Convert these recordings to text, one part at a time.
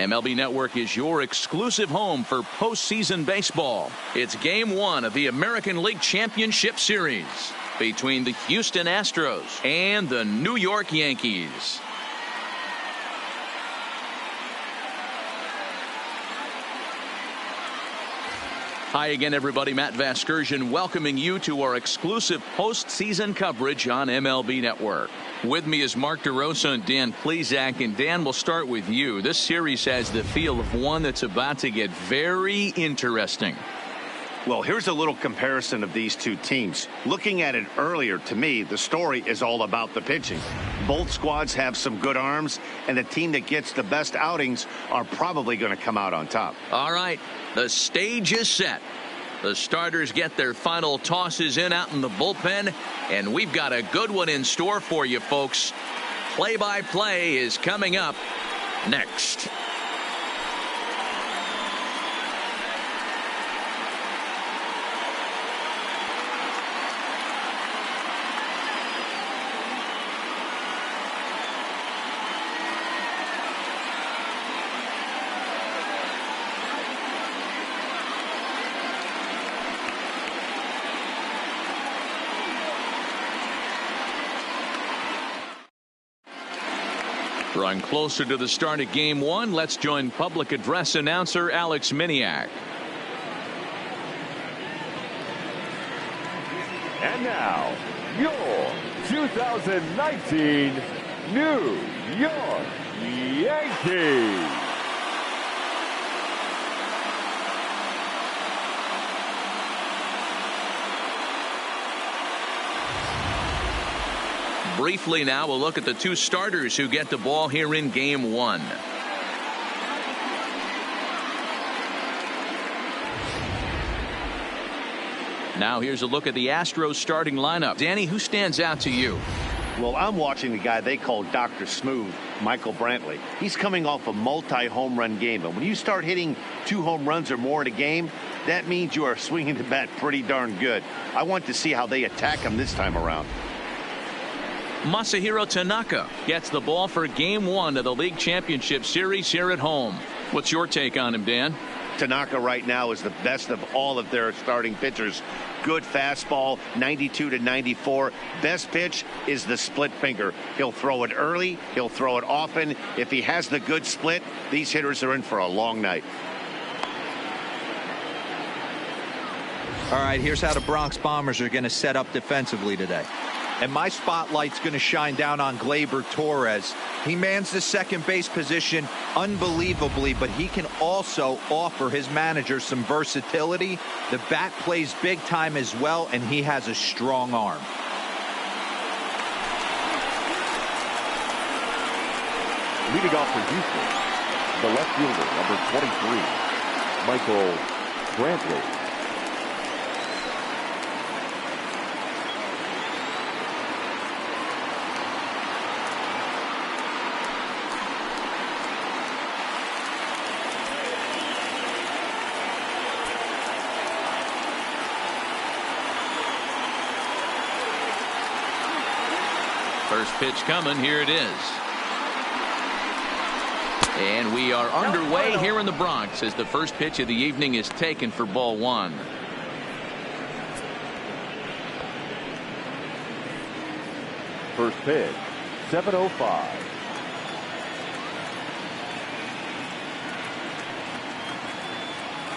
MLB Network is your exclusive home for postseason baseball. It's Game 1 of the American League Championship Series between the Houston Astros and the New York Yankees. Hi again, everybody. Matt Vasgersian welcoming you to our exclusive postseason coverage on MLB Network. With me is Mark DeRosa and Dan Plesac. And Dan, we'll start with you. This series has the feel of one that's about to get very interesting. Well, here's a little comparison of these two teams. Looking at it earlier, to me, the story is all about the pitching. Both squads have some good arms, and the team that gets the best outings are probably going to come out on top. All right, the stage is set. The starters get their final tosses in out in the bullpen, and we've got a good one in store for you, folks. Play-by-play is coming up next. Drawing closer to the start of Game 1, let's join public address announcer Alex Miniak. And now, your 2019 New York Yankees. Briefly now, we'll look at the two starters who get the ball here in Game 1. Now here's a look at the Astros starting lineup. Danny, who stands out to you? Well, I'm watching the guy they call Dr. Smooth, Michael Brantley. He's coming off a multi-home run game. And when you start hitting 2 home runs or more in a game, that means you are swinging the bat pretty darn good. I want to see how they attack him this time around. Masahiro Tanaka gets the ball for Game 1 of the League Championship Series here at home. What's your take on him, Dan? Tanaka right now is the best of all of their starting pitchers. Good fastball, 92 to 94. Best pitch is the split finger. He'll throw it early. He'll throw it often. If he has the good split, these hitters are in for a long night. All right, here's how the Bronx Bombers are going to set up defensively today. And my spotlight's going to shine down on Gleyber Torres. He mans the second base position unbelievably, but he can also offer his manager some versatility. The bat plays big time as well, and he has a strong arm. Leading off for Houston, the left fielder, number 23, Michael Brantley. First pitch coming. Here it is. And we are underway here in the Bronx as the first pitch of the evening is taken for ball 1. First pitch, 7:05.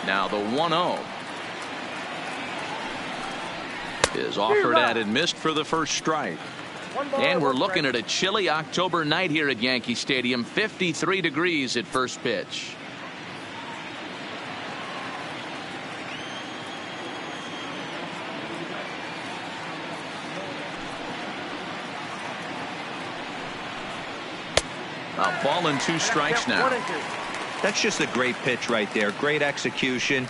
Now the 1-0 is offered at and missed for the first strike. And we're looking at a chilly October night here at Yankee Stadium. 53 degrees at first pitch. A ball and 2 strikes now. That's just a great pitch right there. Great execution.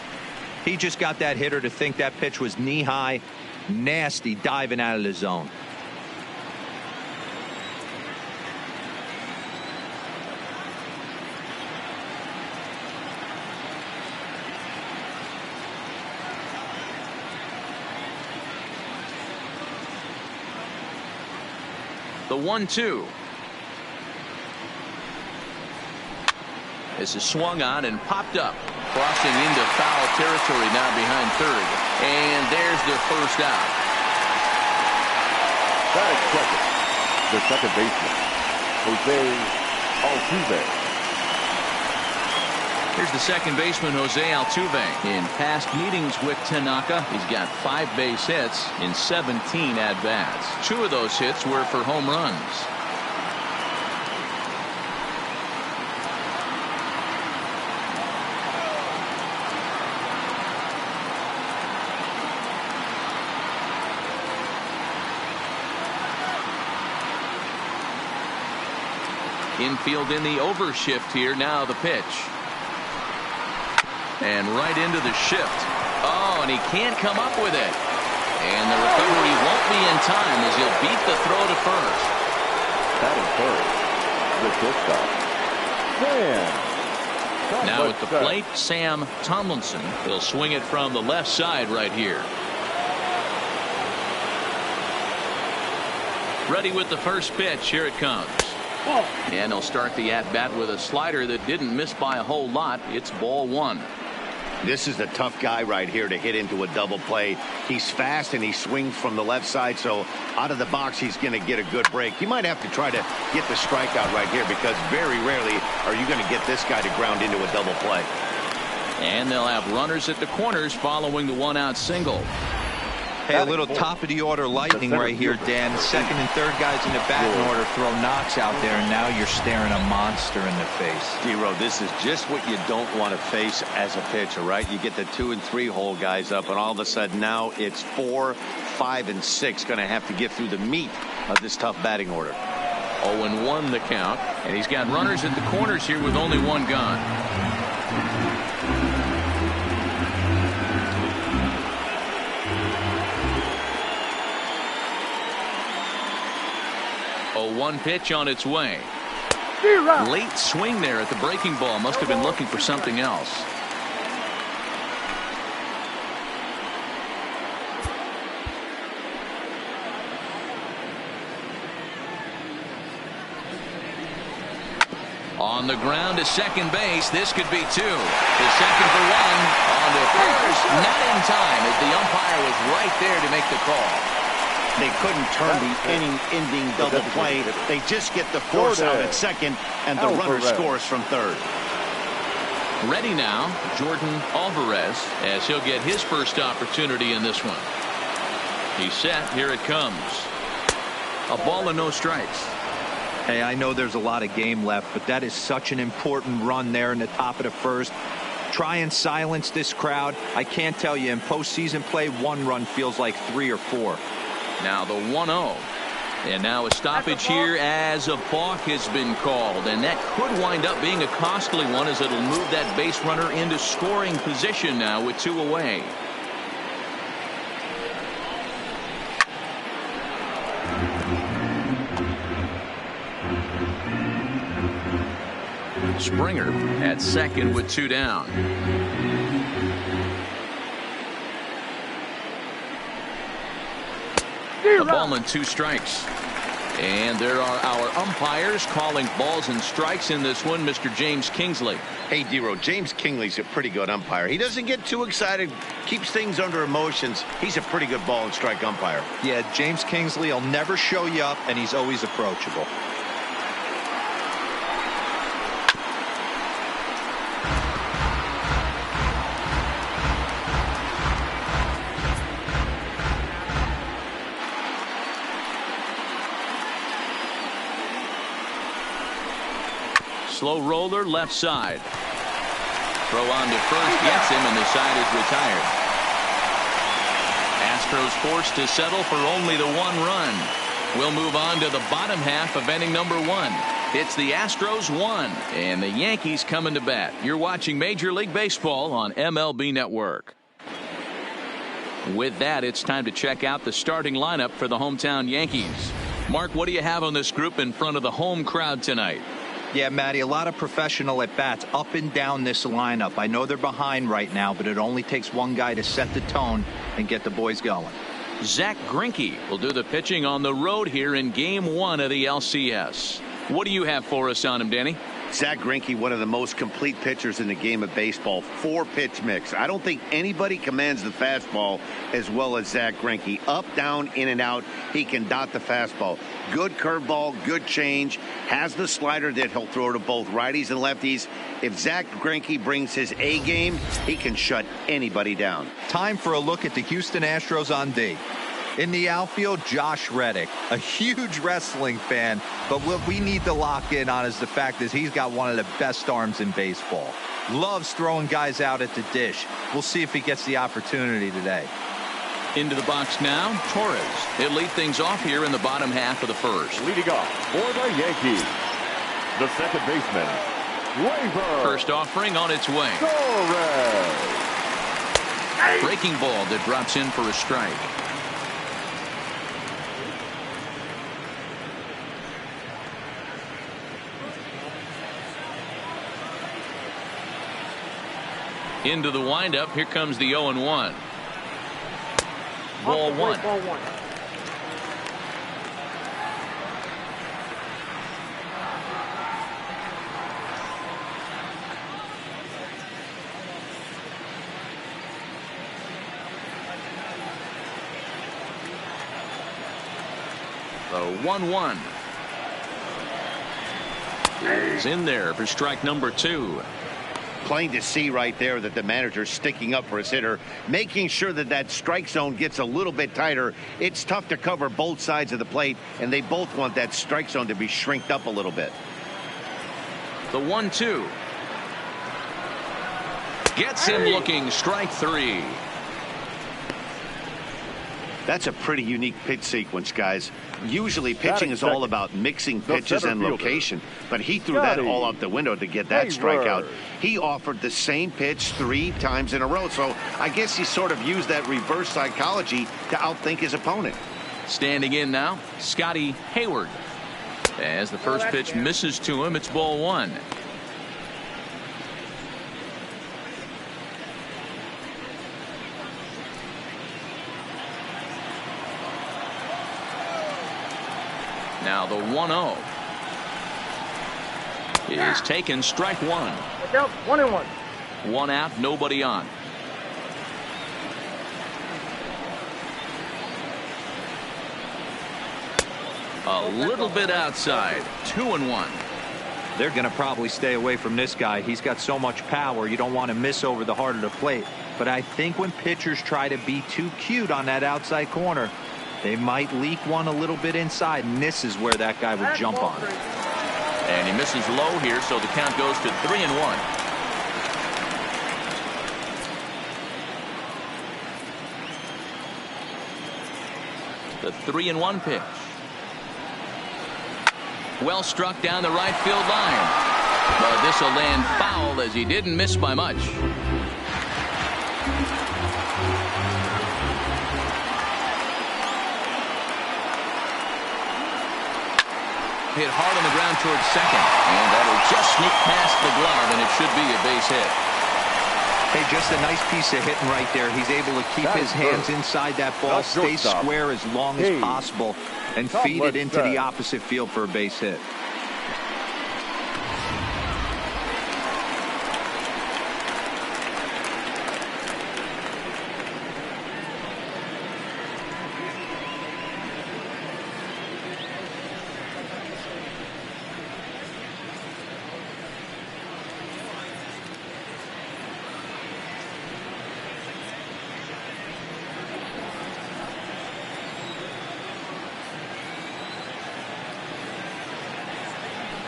He just got that hitter to think that pitch was knee-high. Nasty diving out of the zone. The 1-2. This is swung on and popped up. Crossing into foul territory now behind third. And there's their first out. Batting second, the second baseman, Jose Altuve. Here's the second baseman, Jose Altuve. In past meetings with Tanaka, he's got 5 base hits in 17 at-bats. 2 of those hits were for home runs. Infield in the overshift here. Now the pitch. And right into the shift. Oh, and he can't come up with it. And the recovery won't be in time as he'll beat the throw to first. Batting third, the shortstop, Sam. Now at the plate, Sam Tomlinson. He'll swing it from the left side right here. Ready with the first pitch. Here it comes. And he'll start the at-bat with a slider that didn't miss by a whole lot. It's ball 1. This is the tough guy right here to hit into a double play. He's fast and he swings from the left side, so out of the box he's going to get a good break. You might have to try to get the strikeout right here because very rarely are you going to get this guy to ground into a double play. And they'll have runners at the corners following the 1-out single. Hey, a little top of the order lightning right here, Dan. Second and third guys in the batting order throw knocks out there, and now you're staring a monster in the face. D-Row, this is just what you don't want to face as a pitcher, right? You get the 2 and 3 hole guys up, and all of a sudden now it's 4, 5, and 6 going to have to get through the meat of this tough batting order. 0-1 the count, and he's got runners at the corners here with only 1 gone. 0-1 pitch on its way. Late swing there at the breaking ball. Must have been looking for something else. On the ground to second base. This could be 2. The second for 1. On to first. Not in time as the umpire was right there to make the call. They couldn't turn the inning-ending double play. They just get the force out at second, and the runner scores from third. Ready now, Jordan Alvarez, as he'll get his first opportunity in this one. He's set. Here it comes. A ball and no strikes. Hey, I know there's a lot of game left, but that is such an important run there in the top of the first. Try and silence this crowd. I can't tell you, in postseason play, 1 run feels like 3 or 4. Now the 1-0. And now a stoppage here as a balk has been called. And that could wind up being a costly one as it'll move that base runner into scoring position now with 2 away. Springer at second with 2 down. A ball and 2 strikes. And there are our umpires calling balls and strikes in this one. Mr. James Kingsley. Hey, D-Row, James Kingsley's a pretty good umpire. He doesn't get too excited, keeps things under emotions. He's a pretty good ball and strike umpire. Yeah, James Kingsley will never show you up, and he's always approachable. Slow roller left side. Throw on to first gets him, and the side is retired. Astros forced to settle for only the 1 run. We'll move on to the bottom half of inning number 1. It's the Astros 1 and the Yankees coming to bat. You're watching Major League Baseball on MLB Network. With that, it's time to check out the starting lineup for the hometown Yankees. Mark, what do you have on this group in front of the home crowd tonight? Yeah, Matty, a lot of professional at-bats up and down this lineup. I know they're behind right now, but it only takes 1 guy to set the tone and get the boys going. Zach Greinke will do the pitching on the road here in Game 1 of the LCS. What do you have for us on him, Danny? Zach Greinke, one of the most complete pitchers in the game of baseball. 4-pitch mix. I don't think anybody commands the fastball as well as Zach Greinke. Up, down, in and out. He can dot the fastball. Good curveball, good change. Has the slider that he'll throw to both righties and lefties. If Zach Greinke brings his A game, he can shut anybody down. Time for a look at the Houston Astros on D. In the outfield, Josh Reddick, a huge wrestling fan, but what we need to lock in on is the fact that he's got one of the best arms in baseball. Loves throwing guys out at the dish. We'll see if he gets the opportunity today. Into the box now, Torres. He'll lead things off here in the bottom half of the first. Leading off for the Yankees, the second baseman, Gleyber. First offering on its way. Torres. Breaking ball that drops in for a strike. Into the windup. Here comes the 0-1. Ball one. The 1-1 is in there for strike number 2. Plain to see right there that the manager's sticking up for his hitter, making sure that that strike zone gets a little bit tighter. It's tough to cover both sides of the plate, and they both want that strike zone to be shrinked up a little bit. The 1-2 gets him looking. Strike 3. That's a pretty unique pitch sequence, guys. Usually pitching is all about mixing pitches and location, but he threw that all out the window to get that strikeout. He offered the same pitch 3 times in a row, so I guess he sort of used that reverse psychology to outthink his opponent. Standing in now, Scotty Hayward. As the first pitch misses to him, it's ball 1. Now the 1-0 is taken. Strike 1. 1-1. 1 out, nobody on. A little bit outside. 2-1. They're going to probably stay away from this guy. He's got so much power. You don't want to miss over the heart of the plate. But I think when pitchers try to be too cute on that outside corner, they might leak one a little bit inside, and this is where that guy would jump on. And he misses low here, so the count goes to 3-1. The 3-1 pitch. Well struck down the right field line. But this will land foul as he didn't miss by much. Hit hard on the ground towards second, and that'll just sneak past the glove, and it should be a base hit. Hey, just a nice piece of hitting right there. He's able to keep his hands inside that ball, stay square as long as possible, and feed it into the opposite field for a base hit.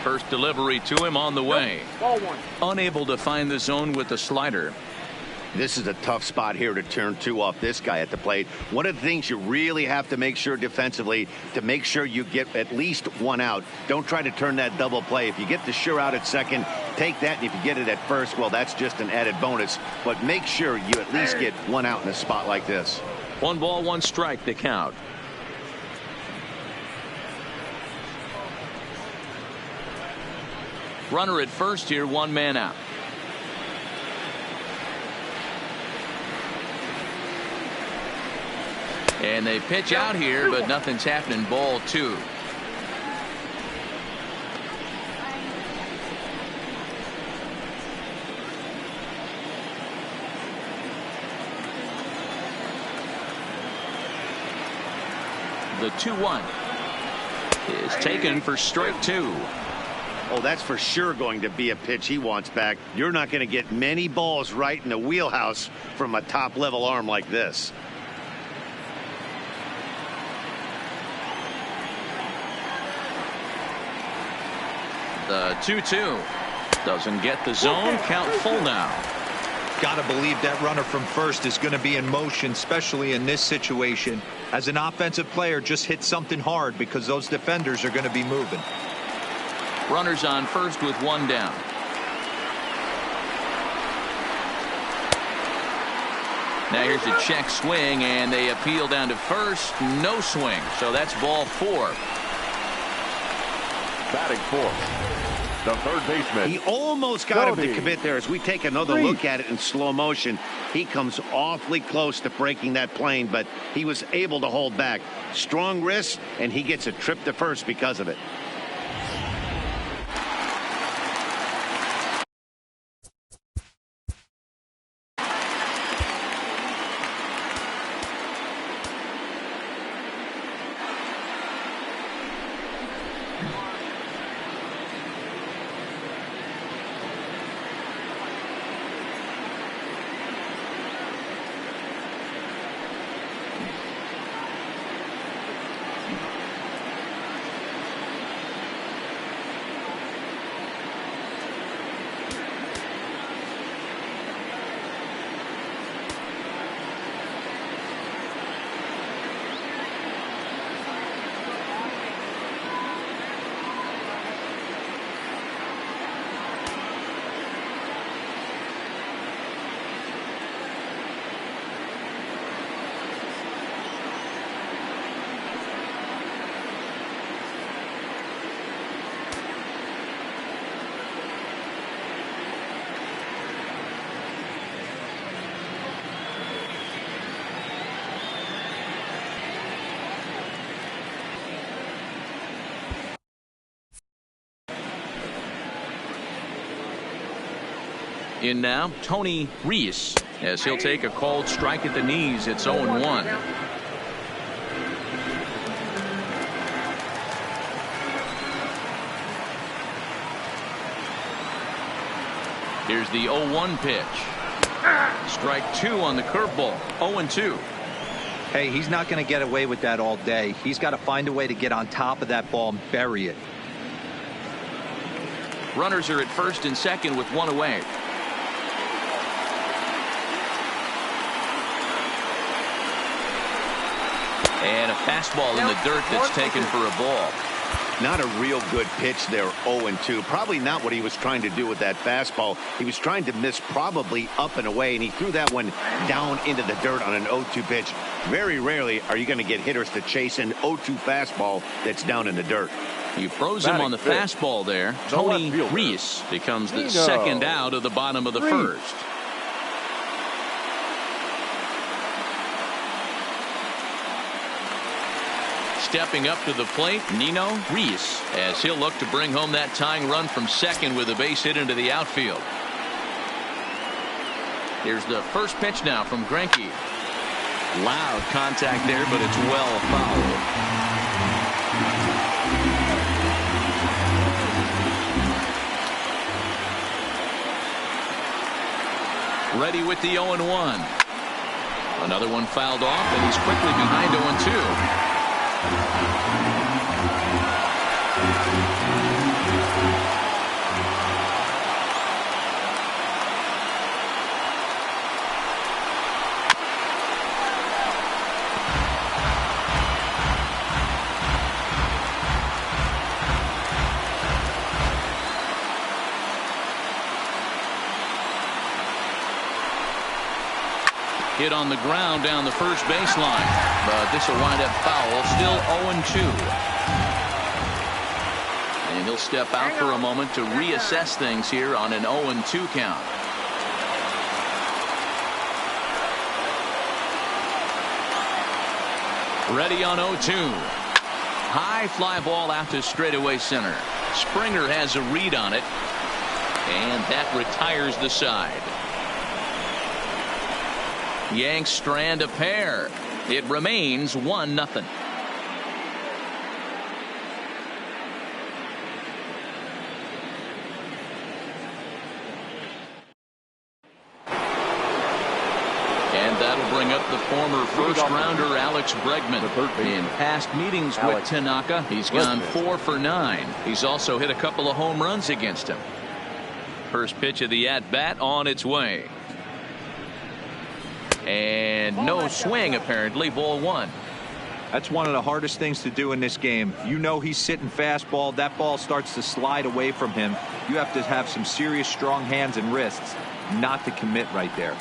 First delivery to him on the way. Ball 1. Unable to find the zone with the slider. This is a tough spot here to turn 2 off this guy at the plate. One of the things you really have to make sure defensively, to make sure you get at least 1 out. Don't try to turn that double play. If you get the sure out at second, take that, and if you get it at first, well, that's just an added bonus. But make sure you at least get 1 out in a spot like this. 1 ball, 1 strike, the count. Runner at first here, 1 man out. And they pitch out here, but nothing's happening. Ball 2. The 2-1 is taken for strike 2. Oh, that's for sure going to be a pitch he wants back. You're not going to get many balls right in the wheelhouse from a top-level arm like this. The 2-2 doesn't get the zone. Count full now. Got to believe that runner from first is going to be in motion, especially in this situation. As an offensive player, just hit something hard because those defenders are going to be moving. Runners on first with one down. Now here's a check swing, and they appeal down to first. No swing, so that's ball 4. Batting fourth, the third baseman. He almost got him to commit there. As we take another look at it in slow motion, he comes awfully close to breaking that plane, but he was able to hold back. Strong wrist, and he gets a trip to first because of it. In now, Tony Reese, as he'll take a called strike at the knees. It's 0-1. Here's the 0-1 pitch. Strike 2 on the curveball. 0-2. Hey, he's not going to get away with that all day. He's got to find a way to get on top of that ball and bury it. Runners are at first and second with one away. And a fastball in the dirt that's taken for a ball. Not a real good pitch there, 0-2. Probably not what he was trying to do with that fastball. He was trying to miss probably up and away, and he threw that one down into the dirt on an 0-2 pitch. Very rarely are you going to get hitters to chase an 0-2 fastball that's down in the dirt. You froze him on the fastball there. Tony Reese becomes the second out of the bottom of the first. Stepping up to the plate, Nino Reese, as he'll look to bring home that tying run from second with a base hit into the outfield. Here's the first pitch now from Greinke. Loud contact there, but it's well fouled. Ready with the 0-1. Another one fouled off, and he's quickly behind 0-2. Hit on the ground down the first baseline, but this will wind up foul. Still 0-2. And he'll step out for a moment to reassess things here on an 0-2 count. Ready on 0-2. High fly ball out to straightaway center. Springer has a read on it, and that retires the side. Yanks strand a pair. It remains 1-0. Former first-rounder Alex Bregman. In past meetings with Tanaka, he's gone 4 for 9. He's also hit a couple of home runs against him. First pitch of the at-bat on its way. And no swing, apparently. Ball 1. That's one of the hardest things to do in this game. You know he's sitting fastball. That ball starts to slide away from him. You have to have some serious strong hands and wrists not to commit right there.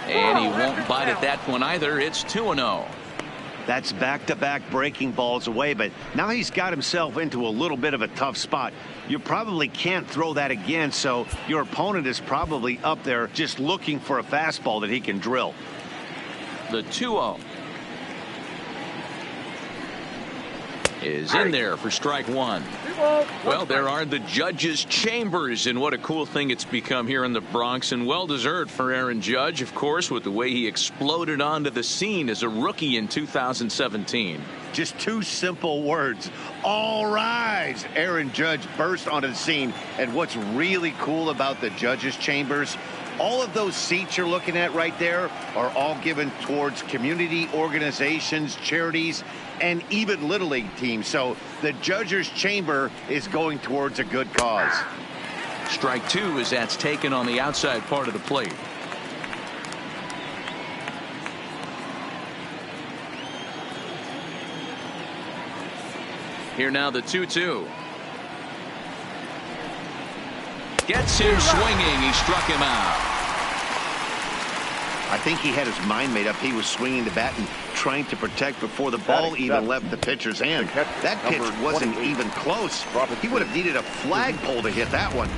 And he won't bite at that one either. It's 2-0. That's back-to-back breaking balls away, but now he's got himself into a little bit of a tough spot. You probably can't throw that again, so your opponent is probably up there just looking for a fastball that he can drill. The 2-0 is in there for strike 1. Well, there are the judges' chambers, and what a cool thing it's become here in the Bronx, and well-deserved for Aaron Judge, of course, with the way he exploded onto the scene as a rookie in 2017. Just 2 simple words. All rise. Aaron Judge burst onto the scene, and what's really cool about the judges' chambers, all of those seats you're looking at right there are all given towards community organizations, charities, and even Little League teams. So the judges' chamber is going towards a good cause. Strike 2 as that's taken on the outside part of the plate. Here now the 2-2. Gets him swinging. He struck him out. I think he had his mind made up. He was swinging the bat and trying to protect before the ball even left the pitcher's hand. That pitch wasn't even close. He would have needed a flagpole to hit that one.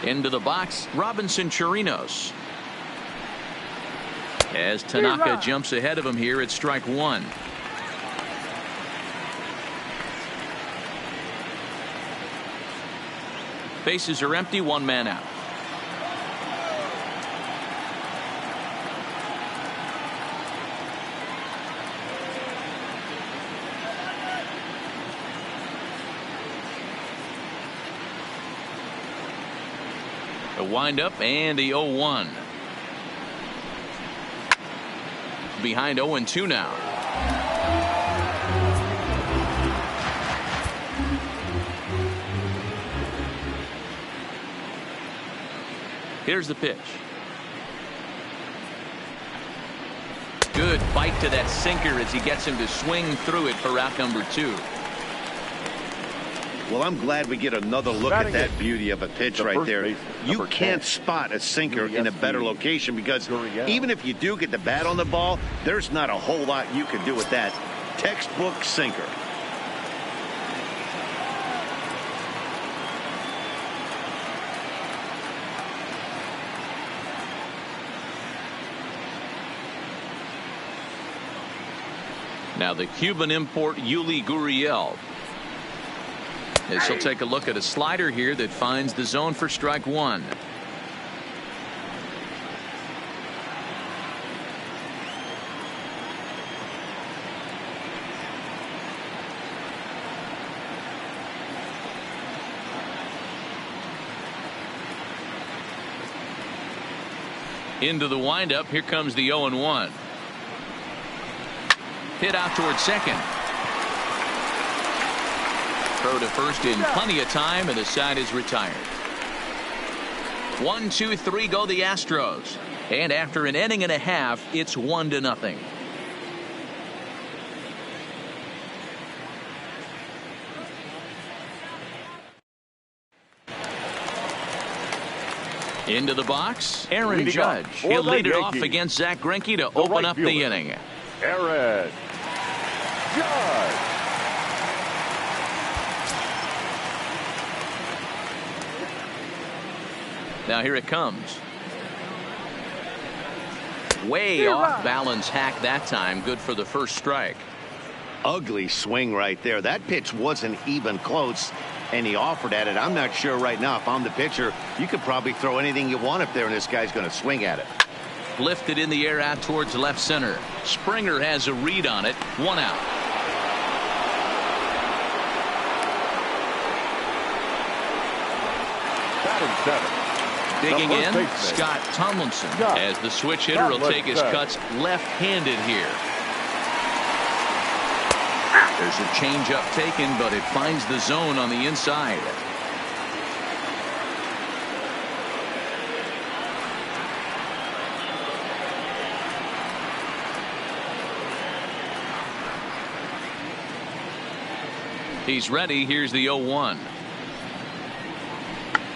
Into the box, Robinson Chirinos. As Tanaka jumps ahead of him here at strike 1. Bases are empty, 1 man out. The windup and the 0-1. Behind 0-2 now. Here's the pitch. Good bite to that sinker as he gets him to swing through it for out number 2. Well, I'm glad we get another look at that beauty of a pitch right there. You can't spot a sinker in a better location because even if you do get the bat on the ball, there's not a whole lot you can do with that. Textbook sinker. Now the Cuban import Yuli Gurriel. As he'll take a look at a slider here that finds the zone for strike 1. Into the windup. Here comes the 0-1. Hit out towards second. Throw to first in plenty of time, and the side is retired. 1, 2, 3 go the Astros. And after an inning and a half, it's 1-0. Into the box, Aaron Leading Judge. off for He'll the lead it off Yankees, against Zach Greinke to the open right up the fielder, inning. Aaron Judge. Now here it comes. Way off balance hack that time. Good for the first strike. Ugly swing right there. That pitch wasn't even close, and he offered at it. I'm not sure right now if I'm the pitcher. You could probably throw anything you want up there, and this guy's going to swing at it. Lifted in the air out towards left center. Springer has a read on it. 1 out. Batting seven. Digging in, baseman, Scott Tomlinson, Scott as the switch hitter will take his cuts left-handed here. There's a changeup taken, but it finds the zone on the inside. He's ready. Here's the 0-1.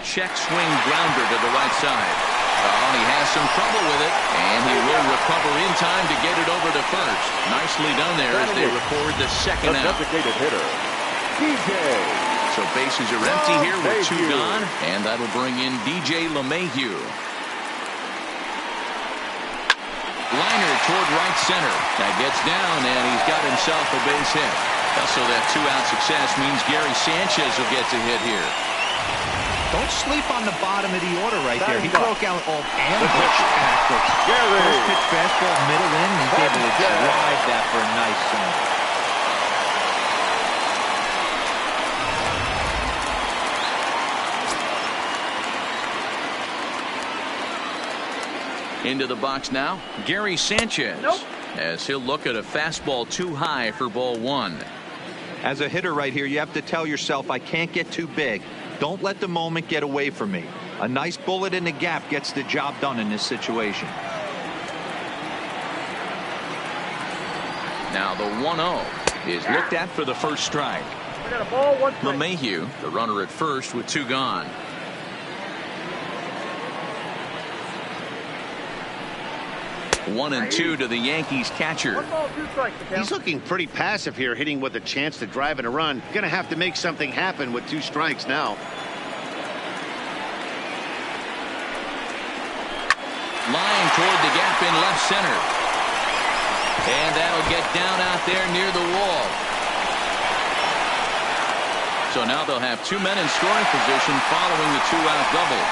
Check swing grounder to the right side. Oh, he has some trouble with it, and he will recover in time to get it over to first. Nicely done there as they record the second out. Designated hitter, DJ. So bases are empty here with 2 gone, and that'll bring in DJ LeMahieu. Liner toward right center. That gets down, and he's got himself a base hit. So that 2-out success means Gary Sanchez will get to hit here. Don't sleep on the bottom of the order right there. He broke out all ambush tactics. First pitch fastball, middle in, and he's able to drive that for a nice swing. Into the box now, Gary Sanchez. As he'll look at a fastball too high for ball 1. As a hitter right here, you have to tell yourself, I can't get too big. Don't let the moment get away from me. A nice bullet in the gap gets the job done in this situation. Now the 1-0 is looked at for the first strike. LeMahieu, the runner at first with 2 gone. One and 2 to the Yankees catcher. He's looking pretty passive here, hitting with a chance to drive in a run. Going to have to make something happen with 2 strikes now. Line toward the gap in left center. And that'll get down out there near the wall. So now they'll have 2 men in scoring position following the 2-out double.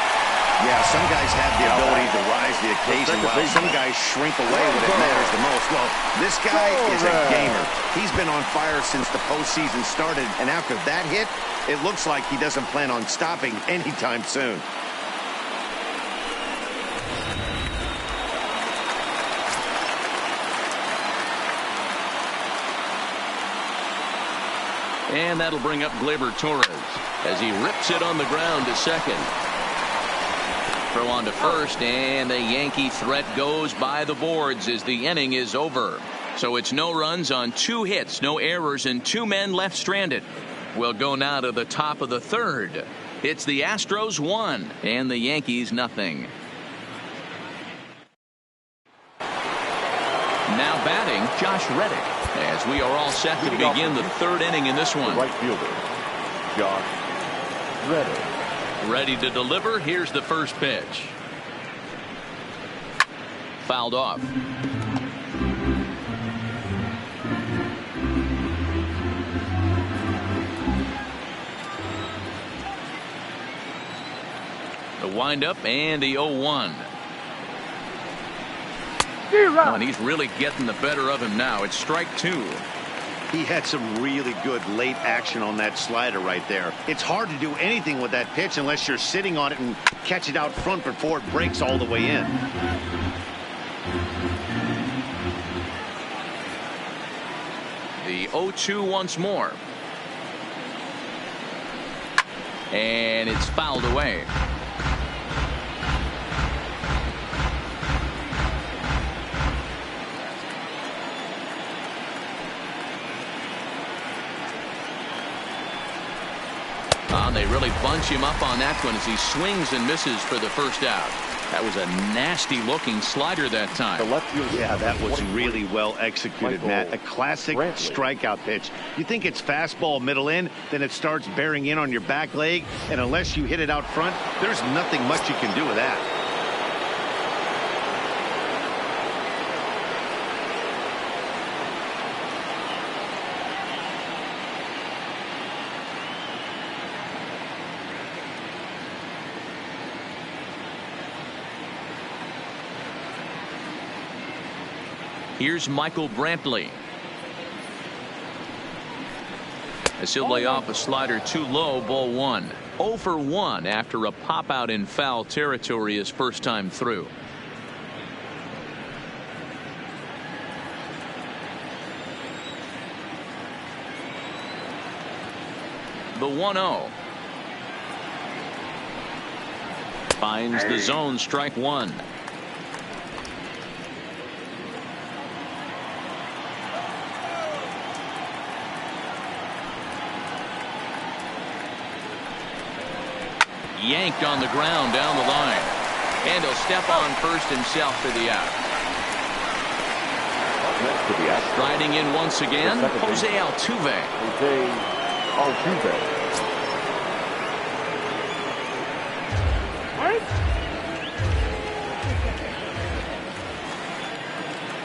Yeah, some guys have the ability to rise to the occasion while some guys shrink away when it matters the most. Well, this guy is a gamer. He's been on fire since the postseason started, and after that hit, it looks like he doesn't plan on stopping anytime soon. And that'll bring up Gleyber Torres as he rips it on the ground to second. Throw on to first, and the Yankee threat goes by the boards as the inning is over. So it's no runs on 2 hits, no errors, and 2 men left stranded. We'll go now to the top of the 3rd. It's the Astros 1 and the Yankees nothing. Now batting, Josh Reddick, as we are all set to begin the 3rd inning in this one. Right fielder, Josh Reddick. Ready to deliver. Here's the first pitch. Fouled off. The windup and the 0-1. Oh, and he's really getting the better of him now. It's strike 2. He had some really good late action on that slider right there. It's hard to do anything with that pitch unless you're sitting on it and catch it out front before it breaks all the way in. The 0-2 once more. And it's fouled away. They really bunch him up on that one as he swings and misses for the first out. That was a nasty-looking slider that time. The left field. Yeah, that was really well executed, Matt. A classic strikeout pitch. You think it's fastball middle in, then it starts bearing in on your back leg, and unless you hit it out front, there's nothing much you can do with that. Here's Michael Brantley. As he'll lay off a slider too low, ball 1. 0 for 1 after a pop out in foul territory his first time through. The 1-0. Finds the zone, strike 1. Yanked on the ground down the line. And he'll step on first himself for the out. Next to the Astros. Riding in once again, Jose Altuve. Jose Altuve.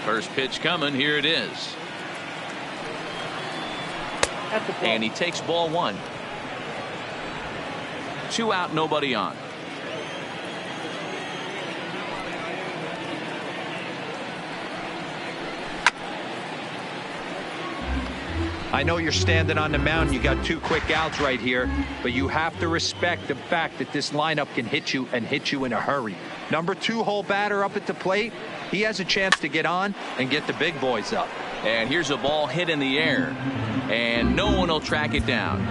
First pitch coming. Here it is. And he takes ball 1. 2 out, nobody on. I know you're standing on the mound. You got 2 quick outs right here, but you have to respect the fact that this lineup can hit you and hit you in a hurry. Number 2 hole batter up at the plate. He has a chance to get on and get the big boys up. And here's a ball hit in the air, and no one will track it down.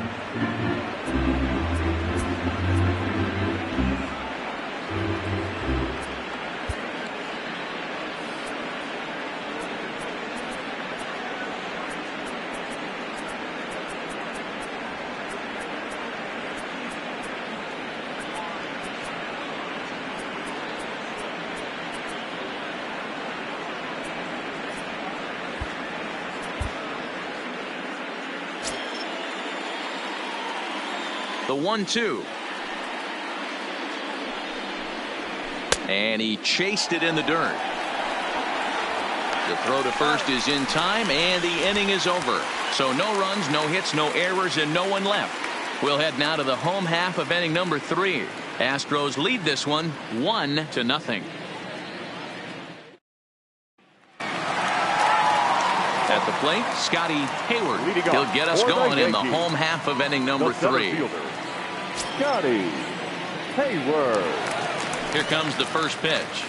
The 1-2. And he chased it in the dirt. The throw to first is in time, and the inning is over. So no runs, no hits, no errors, and no one left. We'll head now to the home half of inning number 3. Astros lead this one 1-0. At the plate, Scotty Hayward. He'll get us going in the home half of inning number 3. Scotty Hayward. Here comes the first pitch.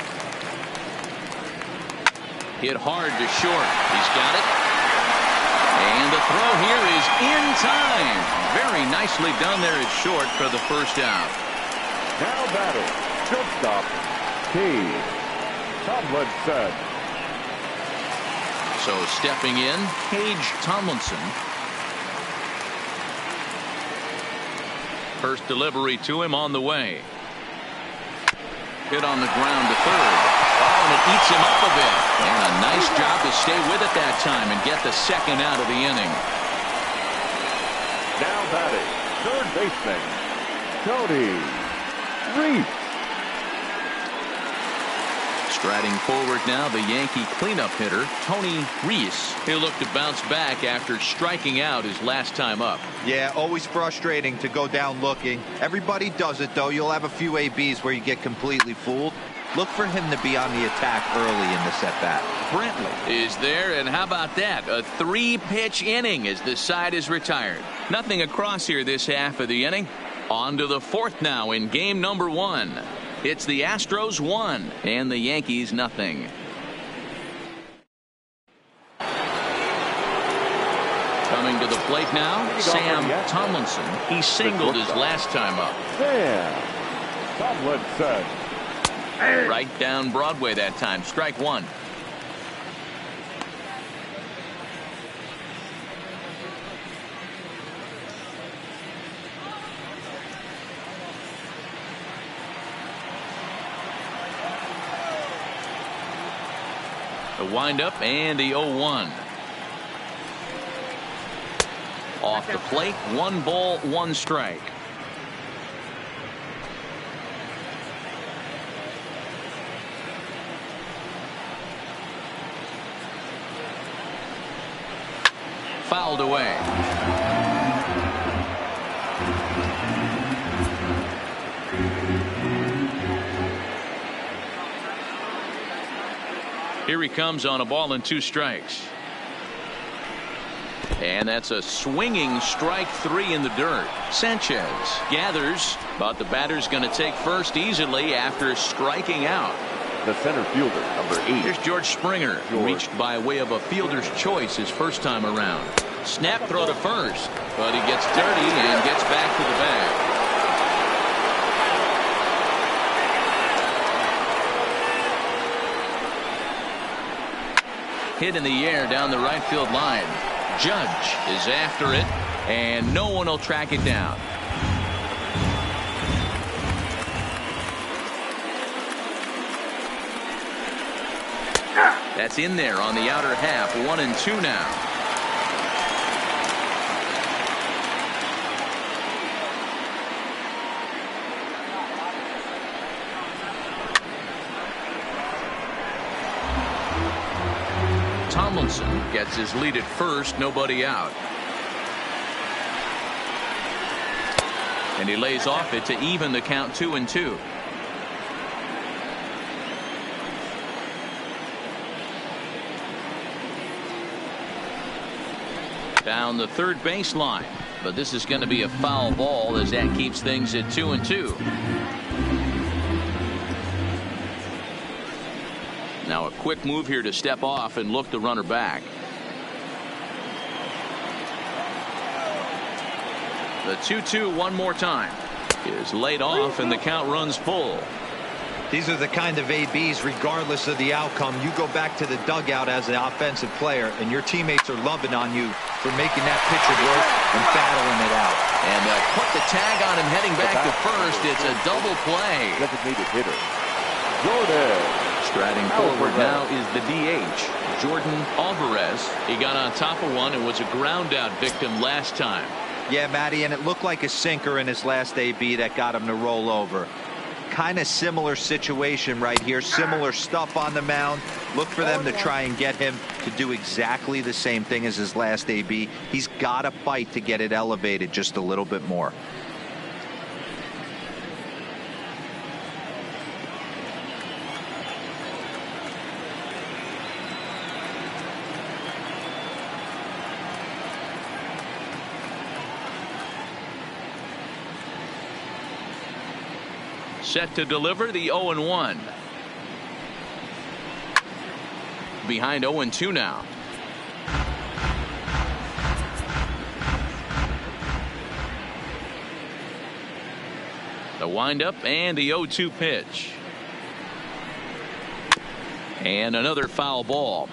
Hit hard to short. He's got it. And the throw here is in time. Very nicely done there at short for the first out. Now batting, shortstop, Tomlinson. So stepping in, Cage Tomlinson. First delivery to him on the way. Hit on the ground to third. Oh, and it eats him up a bit. And a nice job to stay with it that time and get the second out of the inning. Now batting, third baseman, Tony Reese. Striding forward now, the Yankee cleanup hitter, Tony Reese. He'll look to bounce back after striking out his last time up. Yeah, always frustrating to go down looking. Everybody does it, though. You'll have a few ABs where you get completely fooled. Look for him to be on the attack early in the at-bat. Brantley is there, and how about that? A 3-pitch inning as the side is retired. Nothing across here this half of the inning. On to the 4th now in game number 1. It's the Astros 1 and the Yankees nothing. Coming to the plate now, Sam Tomlinson. He singled his last time up. Sam Tomlinson. Right down Broadway that time. Strike 1. The windup and the 0-1. Off the plate, 1 ball, 1 strike. Fouled away. Here he comes on a ball and 2 strikes. And that's a swinging strike 3 in the dirt. Sanchez gathers, but the batter's going to take first easily after striking out. The center fielder, number 8. Here's George Springer, reached by way of a fielder's choice his first time around. Snap throw to first, but he gets dirty and gets back to the bag. Hit in the air down the right field line. Judge is after it, and no one will track it down. That's in there on the outer half. 1-2 now. Tomlinson gets his lead at first, nobody out. And he lays off it to even the count 2-2. Down the third baseline, but this is going to be a foul ball as that keeps things at 2-2. Now a quick move here to step off and look the runner back. The 2-2 one more time is laid off and the count runs full. These are the kind of ABs, regardless of the outcome, you go back to the dugout as an offensive player, and your teammates are loving on you for making that pitcher work and battling it out. And they'll put the tag on him heading back to first. It's a double play. Designated hitter, Jordan. Striding forward now is the DH, Jordan Alvarez. He got on top of one and was a ground out victim last time. Yeah, Matty, and it looked like a sinker in his last AB that got him to roll over. Kind of similar situation right here. Similar stuff on the mound. Look for them to try and get him to do exactly the same thing as his last AB. He's got to fight to get it elevated just a little bit more. Set to deliver the 0-1. Behind 0-2 now. The windup and the 0-2 pitch. And another foul ball.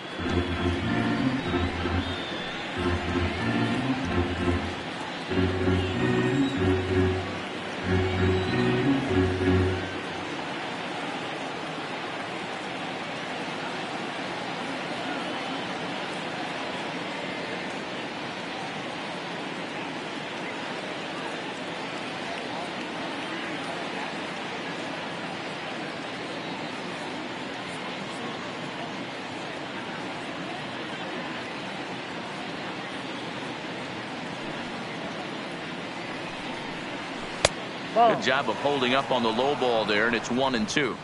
Good job of holding up on the low ball there, and it's 1-2.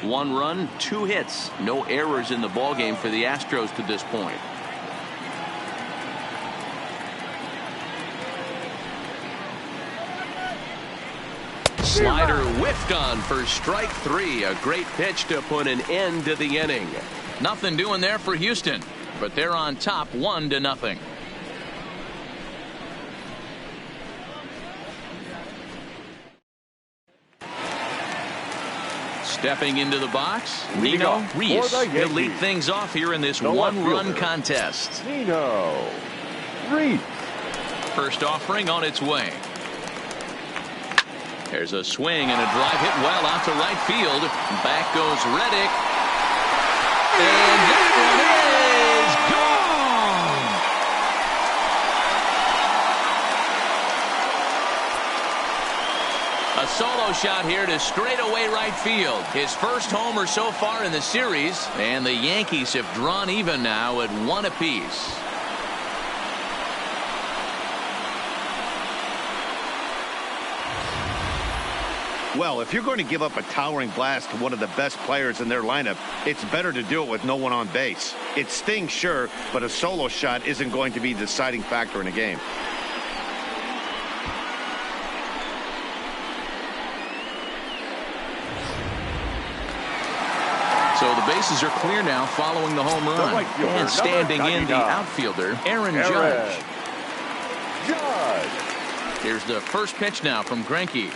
One run, 2 hits, no errors in the ball game for the Astros to this point. Slider whiffed on for strike 3. A great pitch to put an end to the inning. Nothing doing there for Houston, but they're on top 1-0. Stepping into the box, Nino Reese. He'll lead things off here in this one-run contest. Nino Reese. First offering on its way. There's a swing and a drive hit well out to right field. Back goes Reddick. And that one is gone. A solo shot here to straightaway right field. His first homer so far in the series. And the Yankees have drawn even now at 1 apiece. Well, if you're going to give up a towering blast to one of the best players in their lineup, it's better to do it with no one on base. It stings, sure, but a solo shot isn't going to be the deciding factor in a game. So the bases are clear now following the home run. Right fielder, and standing in the outfielder, Aaron Judge. Here's the first pitch now from Greinke.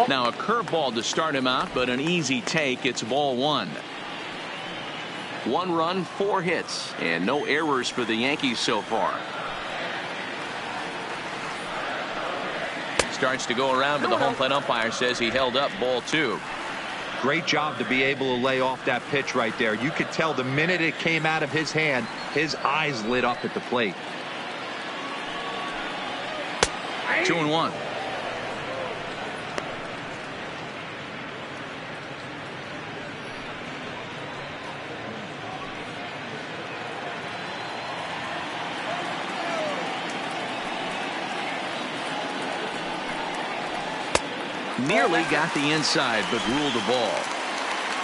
Now a curveball to start him out, but an easy take. It's ball 1. 1 run, 4 hits, and no errors for the Yankees so far. Starts to go around, but the home plate umpire says he held up ball 2. Great job to be able to lay off that pitch right there. You could tell the minute it came out of his hand, his eyes lit up at the plate. 2-1. Nearly got the inside, but ruled the ball.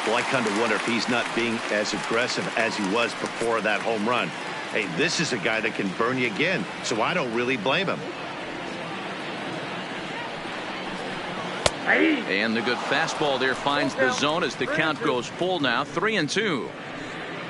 Well, I kind of wonder if he's not being as aggressive as he was before that home run. Hey, this is a guy that can burn you again, so I don't really blame him. And the good fastball there finds the zone as the count goes full now, 3-2.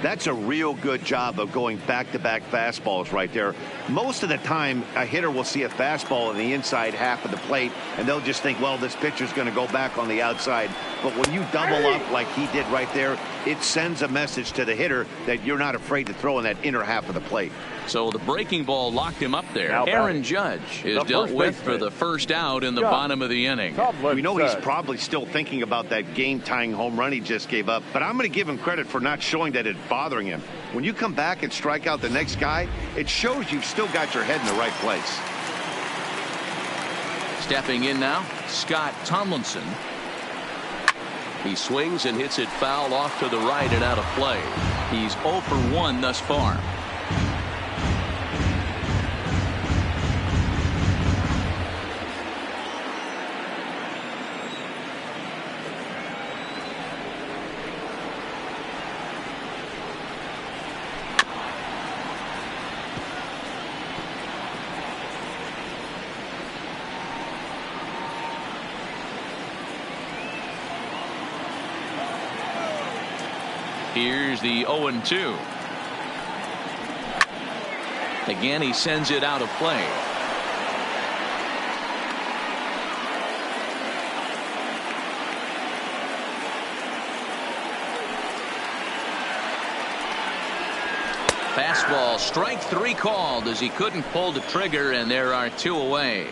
That's a real good job of going back-to-back fastballs right there. Most of the time, a hitter will see a fastball in the inside half of the plate, and they'll just think, well, this pitcher's going to go back on the outside. But when you double up like he did right there, it sends a message to the hitter that you're not afraid to throw in that inner half of the plate. So the breaking ball locked him up there. Aaron Judge is dealt with for the first out in the bottom of the inning. We know he's probably still thinking about that game-tying home run he just gave up, but I'm going to give him credit for not showing that it's bothering him. When you come back and strike out the next guy, it shows you've still got your head in the right place. Stepping in now, Scott Tomlinson. He swings and hits it foul off to the right and out of play. He's 0 for 1 thus far. Here's the 0-2. Again, he sends it out of play. Fastball, strike 3 called as he couldn't pull the trigger, and there are 2 away.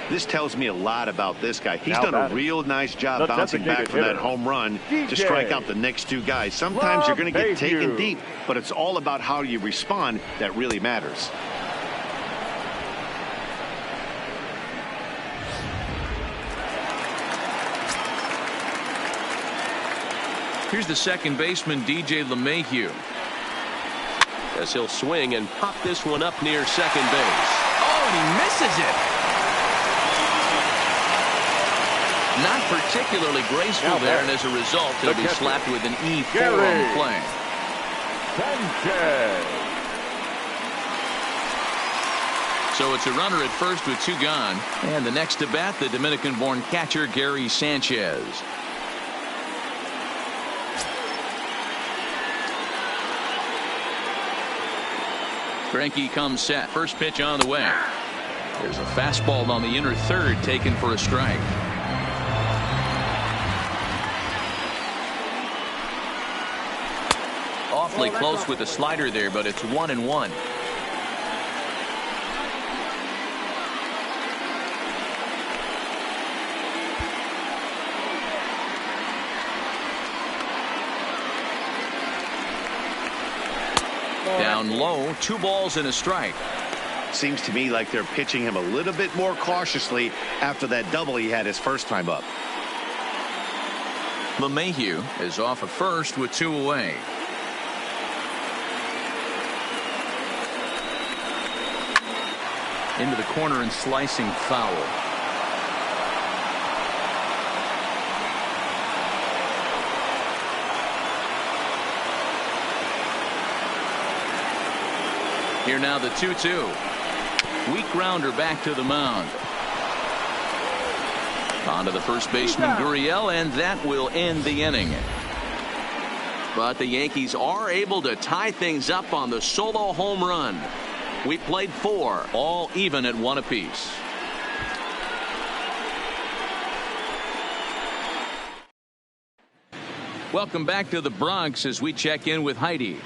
This tells me a lot about this guy. He's done a real nice job bouncing back from that home run to strike out the next 2 guys. Sometimes you're going to get taken deep, but it's all about how you respond that really matters. Here's the second baseman, DJ LeMahieu. As he'll swing and pop this one up near second base. Oh, and he misses it. Not particularly graceful there, and as a result, he'll be slapped with an E4 on the play. So it's a runner at first with 2 gone. And the next to bat, the Dominican-born catcher, Gary Sanchez. Greinke comes set. First pitch on the way. There's a fastball on the inner third taken for a strike. Awfully close with the slider there, but it's 1-1. Down low, 2 balls and a strike. Seems to me like they're pitching him a little bit more cautiously after that double he had his first time up. LeMahieu is off at first with 2 away. Into the corner and slicing foul. Here now the 2-2. Weak grounder back to the mound. On to the first baseman Gurriel, and that will end the inning. But the Yankees are able to tie things up on the solo home run. We played 4, all even at 1 apiece. Welcome back to the Bronx as we check in with Heidi.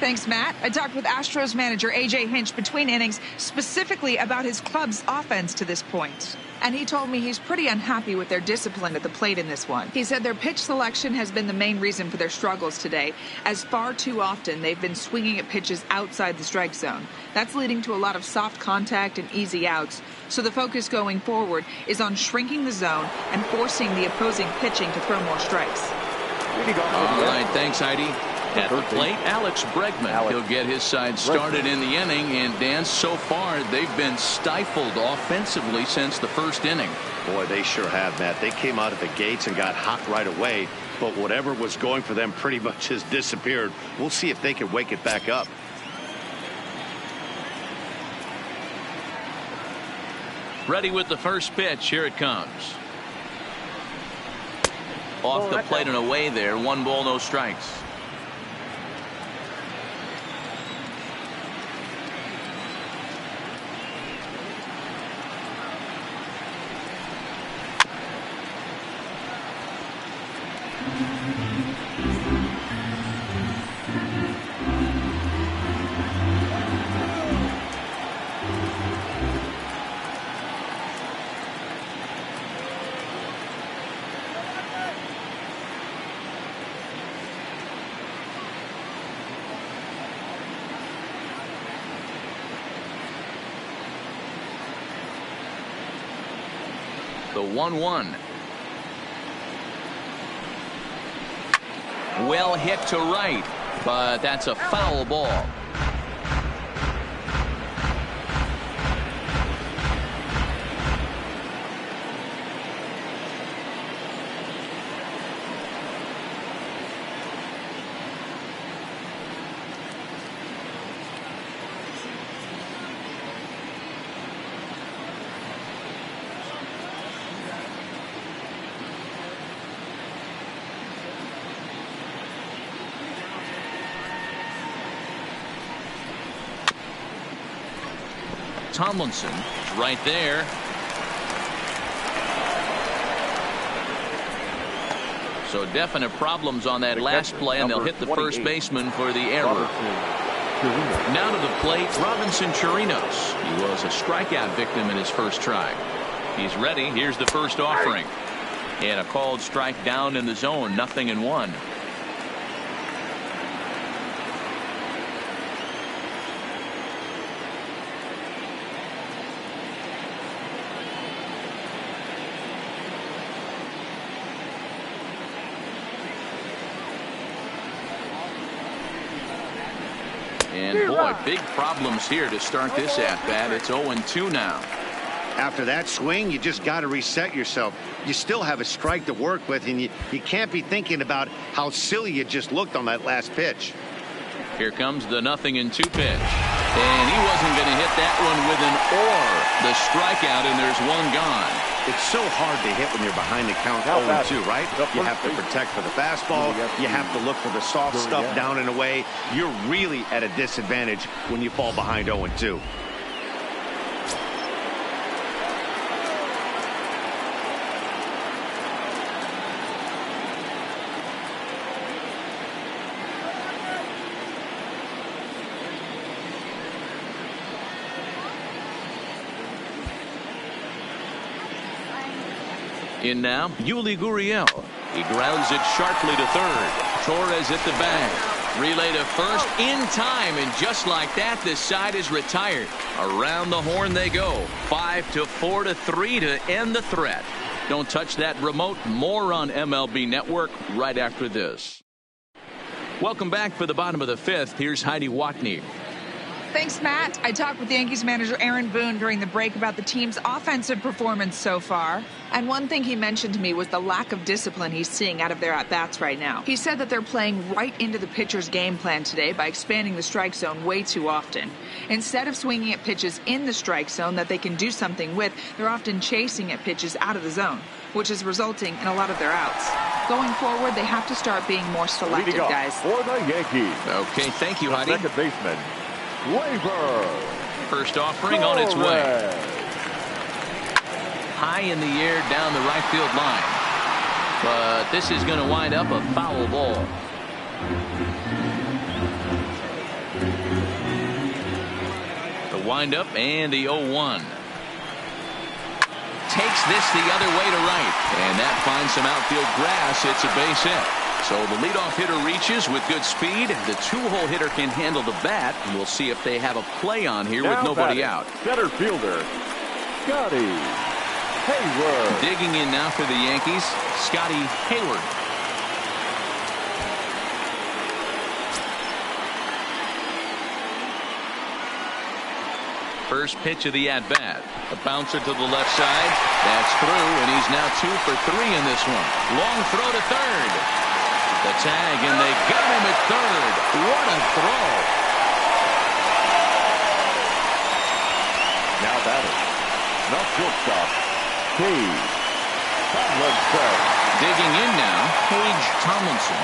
Thanks, Matt. I talked with Astros manager A.J. Hinch between innings specifically about his club's offense to this point. And he told me he's pretty unhappy with their discipline at the plate in this one. He said their pitch selection has been the main reason for their struggles today, as far too often they've been swinging at pitches outside the strike zone. That's leading to a lot of soft contact and easy outs. So the focus going forward is on shrinking the zone and forcing the opposing pitching to throw more strikes. All right, thanks, Heidi. At the plate, Alex Bregman. He'll get his side started in the inning. And, Dan, so far they've been stifled offensively since the first inning. Boy, they sure have, Matt. They came out of the gates and got hot right away. But whatever was going for them pretty much has disappeared. We'll see if they can wake it back up. Ready with the first pitch. Here it comes. Off the plate and away there. 1 ball, no strikes. The 1-1. Well hit to right, but that's a foul ball. Tomlinson is right there. So definite problems on that last play, and they'll hit the first baseman for the error. Now to the plate, Robinson Chirinos. He was a strikeout victim in his first try. He's ready. Here's the first offering. And a called strike down in the zone, 0-1. And boy, big problems here to start this at-bat. It's 0-2 now. After that swing, you just got to reset yourself. You still have a strike to work with, and you can't be thinking about how silly you just looked on that last pitch. Here comes the 0-2 pitch. And he wasn't going to hit that one with an or. The strikeout, and there's one gone. It's so hard to hit when you're behind the count 0-2, right? You have to protect for the fastball. You have to look for the soft stuff down and away. You're really at a disadvantage when you fall behind 0-2. In now, Yuli Gurriel. He grounds it sharply to third. Torres at the bag. Relay to first in time, and just like that, this side is retired. Around the horn they go. 5-4-3 to end the threat. Don't touch that remote. More on MLB Network right after this. Welcome back for the bottom of the fifth. Here's Heidi Watney. Thanks, Matt. I talked with Yankees manager Aaron Boone during the break about the team's offensive performance so far. And one thing he mentioned to me was the lack of discipline he's seeing out of their at-bats right now. He said that they're playing right into the pitcher's game plan today by expanding the strike zone way too often. Instead of swinging at pitches in the strike zone that they can do something with, they're often chasing at pitches out of the zone, which is resulting in a lot of their outs. Going forward, they have to start being more selective, guys. For the Yankees. Okay, thank you, Heidi. Second baseman, Gleyber. First offering on its way. High in the air down the right field line. But this is going to wind up a foul ball. The windup and the 0-1. Takes this the other way to right. And that finds some outfield grass. It's a base hit. So the leadoff hitter reaches with good speed. The two-hole hitter can handle the bat. We'll see if they have a play on here with nobody out. Center fielder, Scotty Hayward. Digging in now for the Yankees, Scotty Hayward. First pitch of the at-bat. A bouncer to the left side. That's through, and he's now 2 for 3 in this one. Long throw to third. The tag, and they got him at third. What a throw. Now batting, the shortstop, Paige Tomlinson. Digging in now, Paige Tomlinson.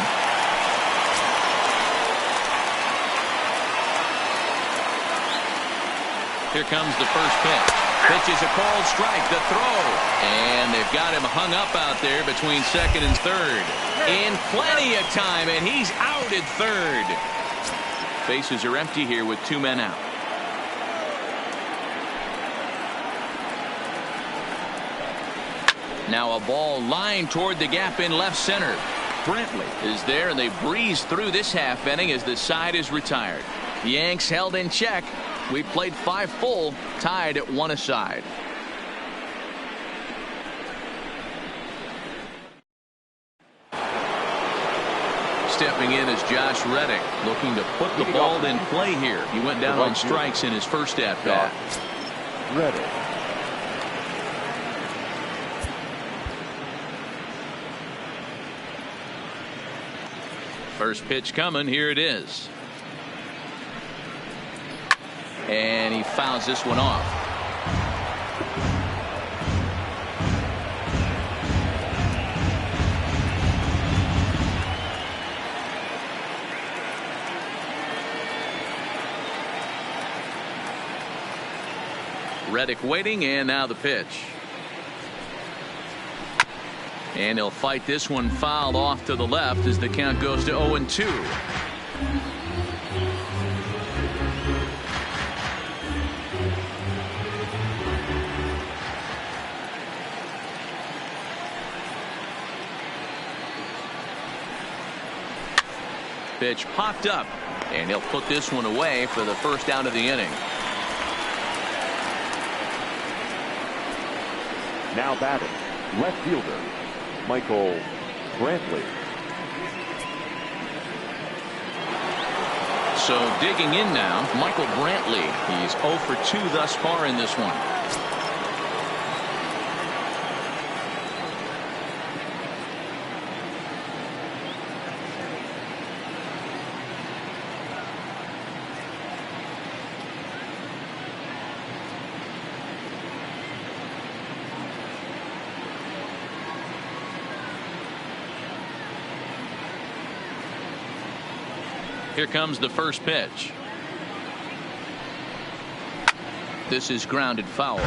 Here comes the first pitch. Pitch is a called strike. The throw. And they've got him hung up out there between second and third. In plenty of time, and he's out at third. Bases are empty here with 2 men out. Now a ball lined toward the gap in left center. Brantley is there, and they breeze through this half inning as the side is retired. The Yanks held in check. We played 5 full, tied at 1 aside. Stepping in is Josh Reddick, looking to put the ball in play here. He went down on strikes in his first at-bat. Reddick. First pitch coming. Here it is. And he fouls this one off. Reddick waiting, and now the pitch. And he'll fight this one fouled off to the left as the count goes to 0-2. Pitch popped up, and he'll put this one away for the first out of the inning. Now batting, left fielder, Michael Brantley. So digging in now, Michael Brantley. He's 0 for 2 thus far in this one. Here comes the first pitch. This is grounded foul.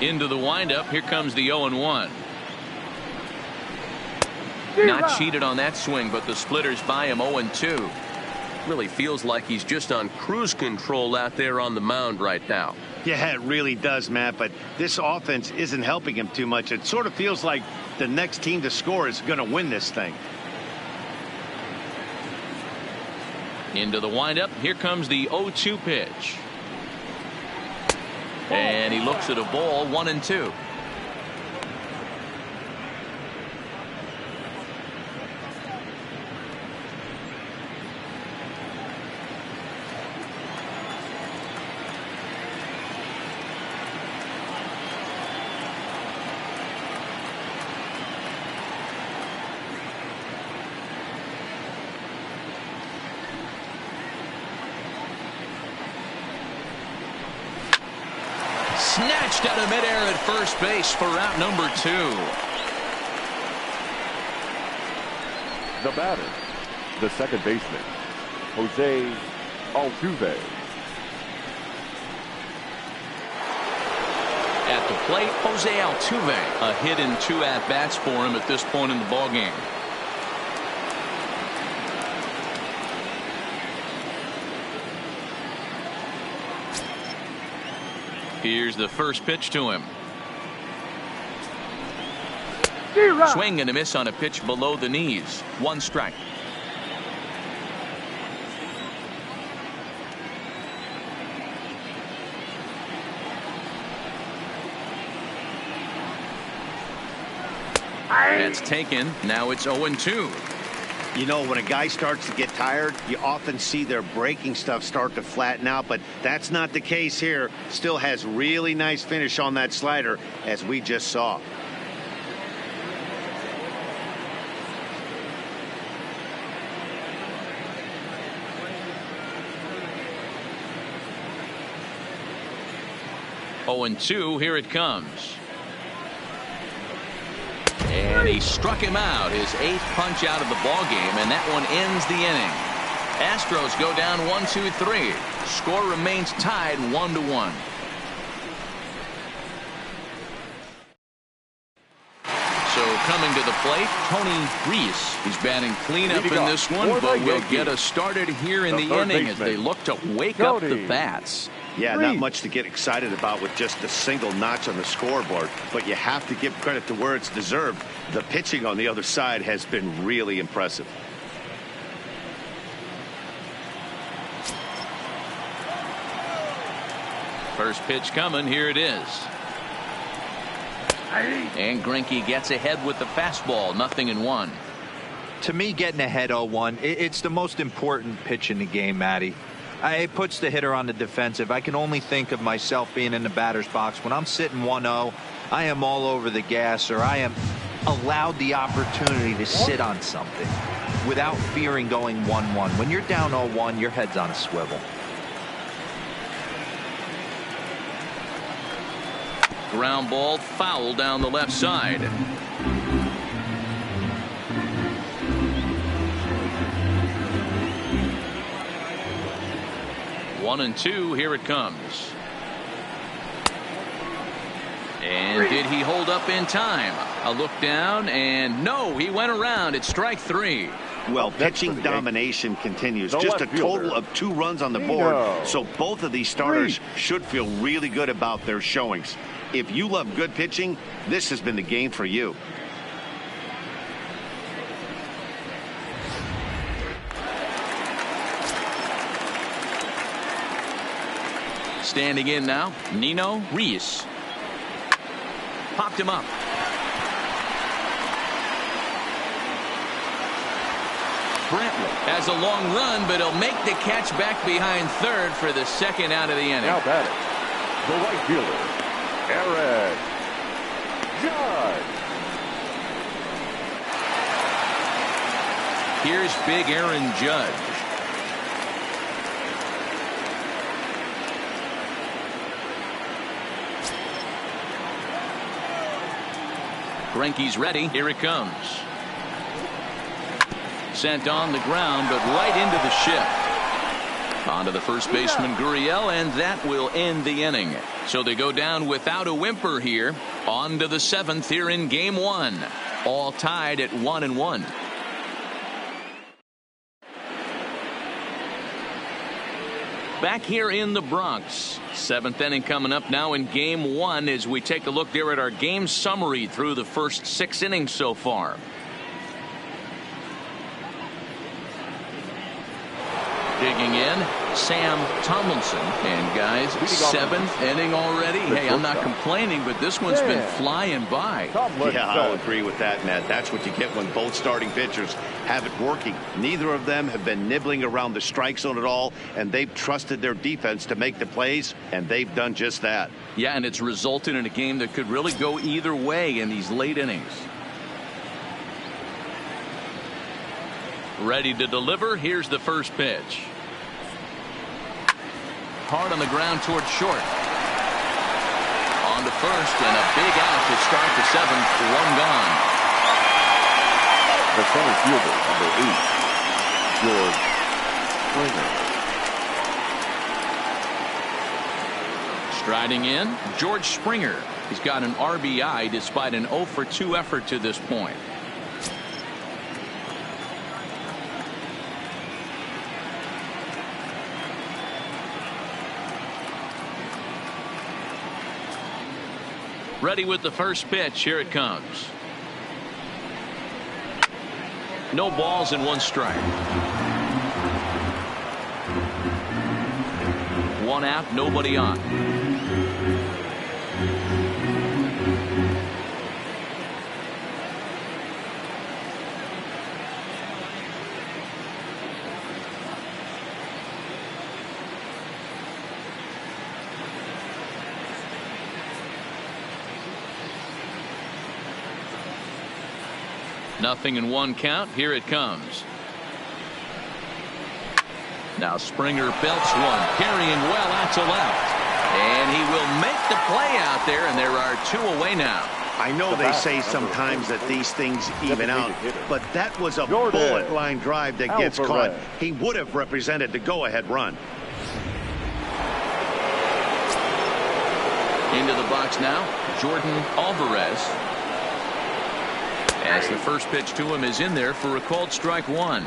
Into the windup. Here comes the 0-1. Not cheated on that swing, but the splitters buy him 0-2. Really feels like he's just on cruise control out there on the mound right now. Yeah, it really does, Matt, but this offense isn't helping him too much. It sort of feels like the next team to score is going to win this thing. Into the windup. Here comes the 0-2 pitch. And he looks at a ball, 1-2. Snatched out of midair at first base for out number 2. The batter, the second baseman, Jose Altuve. At the plate, Jose Altuve. A hit in 2 at-bats for him at this point in the ballgame. Here's the first pitch to him. Swing and a miss on a pitch below the knees. 1 strike. That's taken. Now it's 0-2. You know, when a guy starts to get tired, you often see their breaking stuff start to flatten out, but that's not the case here. Still has really nice finish on that slider, as we just saw. Oh, 0-2. Here it comes. And he struck him out, his 8th punch out of the ballgame, and that one ends the inning. Astros go down 1-2-3. Score remains tied 1-1. So coming to the plate, Tony Reese. He's batting cleanup in this one, but will get us started here in the inning as they look to wake up the bats. Yeah, not much to get excited about with just a single notch on the scoreboard, but you have to give credit to where it's deserved. The pitching on the other side has been really impressive. First pitch coming. Here it is. And Greinke gets ahead with the fastball. 0-1. To me, getting ahead 0-1, it's the most important pitch in the game, Matty. It puts the hitter on the defensive. I can only think of myself being in the batter's box. When I'm sitting 1-0, I am all over the gas, or I am allowed the opportunity to sit on something without fearing going 1-1. When you're down 0-1, your head's on a swivel. Ground ball, foul down the left side. 1-2. Here it comes. And did he hold up in time? A look down, and no, he went around. It's strike 3. Well, pitching domination continues. Just a total of 2 runs on the board. So both of these starters should feel really good about their showings. If you love good pitching, this has been the game for you. Standing in now, Nino Reese. Popped him up. Brantley has a long run, but he'll make the catch back behind third for the second out of the inning. Now batting, the right fielder, Aaron Judge. Here's big Aaron Judge. Greinke's ready. Here it comes. Sent on the ground, but right into the shift. Onto the first baseman, Gurriel, and that will end the inning. So they go down without a whimper here. On to the 7th here in Game 1. All tied at 1-1. Back here in the Bronx. 7th inning coming up now in game 1 as we take a look there at our game summary through the first 6 innings so far. Digging in, Sam Tomlinson. And guys, 7th inning already. Hey, I'm not complaining, but this one's been flying by. Yeah, I'll agree with that, Matt. That's what you get when both starting pitchers have it working. Neither of them have been nibbling around the strike zone at all, and they've trusted their defense to make the plays, and they've done just that. Yeah, and it's resulted in a game that could really go either way in these late innings. Ready to deliver. Here's the first pitch. Hard on the ground towards short. On to first, and a big out to start the 7th. 1 gone. The center fielder, number 8, George Springer. Striding in, George Springer. He's got an RBI despite an 0 for 2 effort to this point. Ready with the first pitch. Here it comes. No balls and 1 strike. 1 out, nobody on. Nothing in 1 count. Here it comes. Now Springer belts one, carrying well out to left. And he will make the play out there, and there are 2 away now. I know they say sometimes that these things even out, but that was a bullet line drive that gets caught. He would have represented the go-ahead run. Into the box now, Jordan Alvarez. As the first pitch to him is in there for a called strike 1.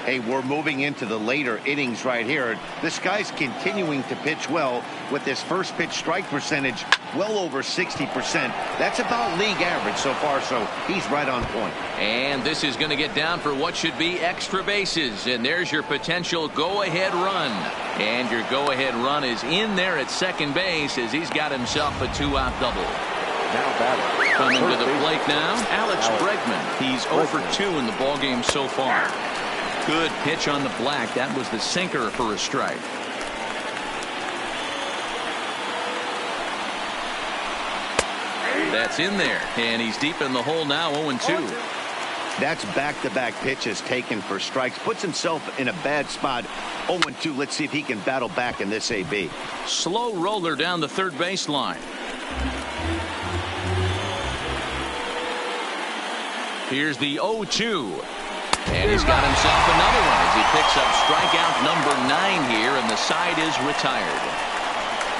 Hey, we're moving into the later innings right here. This guy's continuing to pitch well with his first pitch strike percentage well over 60%. That's about league average so far, so he's right on point. And this is going to get down for what should be extra bases. And there's your potential go-ahead run. And your go-ahead run is in there at second base as he's got himself a 2-out double. Coming to the plate now, Alex Bregman. He's 0 for 2 in the ballgame so far. Good pitch on the black. That was the sinker for a strike. That's in there, and he's deep in the hole now, 0-2. That's back-to-back pitches taken for strikes. Puts himself in a bad spot. 0-2. Let's see if he can battle back in this AB. Slow roller down the third baseline. Here's the 0-2. And he's got himself another one as he picks up strikeout number 9 here, and the side is retired.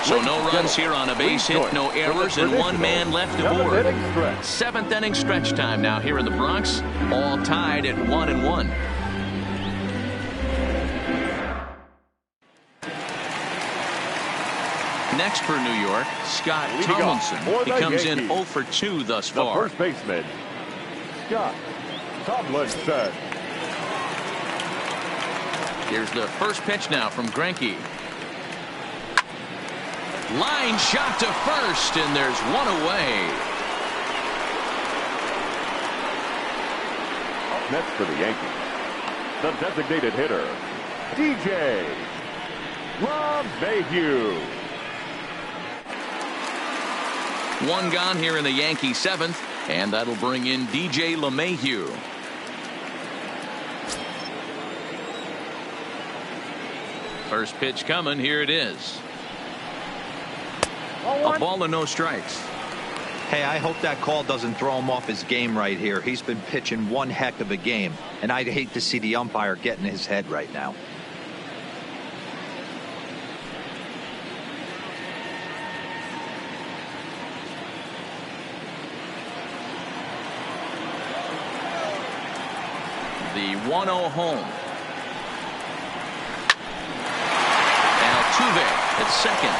So no runs here on a base hit, no errors, and 1 man left aboard. 7th inning stretch time now here in the Bronx, all tied at 1-1. Next for New York, Scott Tomlinson. He comes in 0 for 2 thus far. The first baseman, Scott Tomlinson. Here's the first pitch now from Greinke. Line shot to first, and there's 1 away. Up next for the Yankees, the designated hitter, DJ LeMahieu. 1 gone here in the Yankee 7th, and that'll bring in DJ LeMahieu. First pitch coming. Here it is. A ball and no strikes. Hey, I hope that call doesn't throw him off his game right here. He's been pitching one heck of a game, and I'd hate to see the umpire get in his head right now. The 1-0 home. And Altuve at second.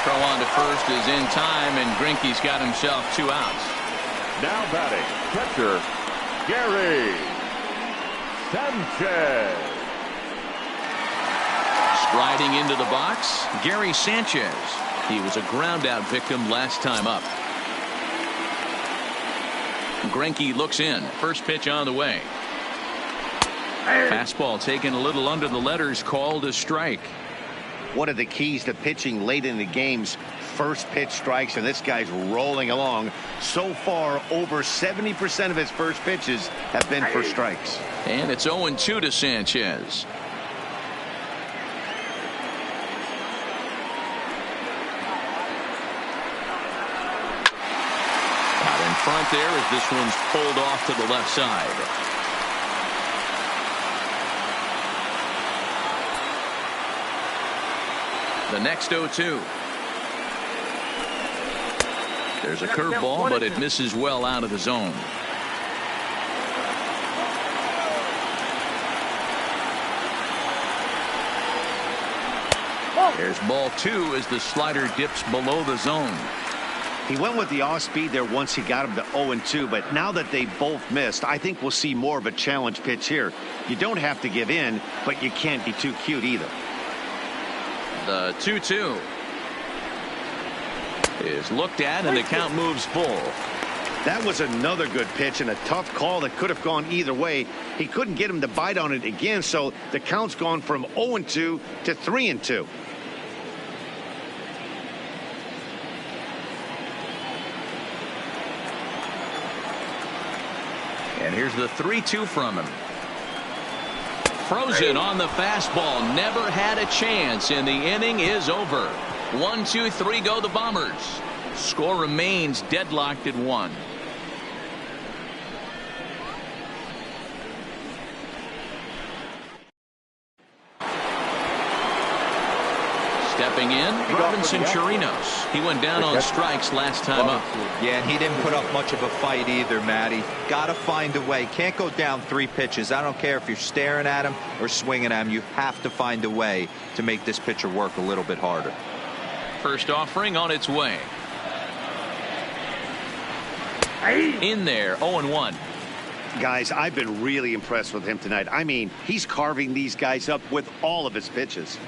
Throw on to first is in time, and Greinke's got himself 2 outs. Now batting, catcher, Gary Sanchez. Striding into the box, Gary Sanchez. He was a ground-out victim last time up. Greinke looks in. First pitch on the way. Fastball taken a little under the letters, called a strike. One of the keys to pitching late in the games, first pitch strikes, and this guy's rolling along. So far, over 70% of his first pitches have been for strikes. And it's 0-2 to Sanchez. Out in front there as this one's pulled off to the left side. The next 0-2. There's a curveball, but it misses well out of the zone. There's ball 2 as the slider dips below the zone. He went with the off speed there once he got him to 0-2, but now that they both missed, I think we'll see more of a challenge pitch here. You don't have to give in, but you can't be too cute either. The 2-2 is looked at, and the count moves full. That was another good pitch and a tough call that could have gone either way. He couldn't get him to bite on it again, so the count's gone from 0-2 to 3-2. And here's the 3-2 from him. Frozen on the fastball. Never had a chance, and the inning is over. 1-2-3 go the Bombers. Score remains deadlocked at 1. Stepping in, Robinson Chirinos. He went down on strikes last time up. Yeah, and he didn't put up much of a fight either, Matty. Got to find a way. Can't go down 3 pitches. I don't care if you're staring at him or swinging at him. You have to find a way to make this pitcher work a little bit harder. First offering on its way. In there, 0-1. Guys, I've been really impressed with him tonight. I mean, he's carving these guys up with all of his pitches.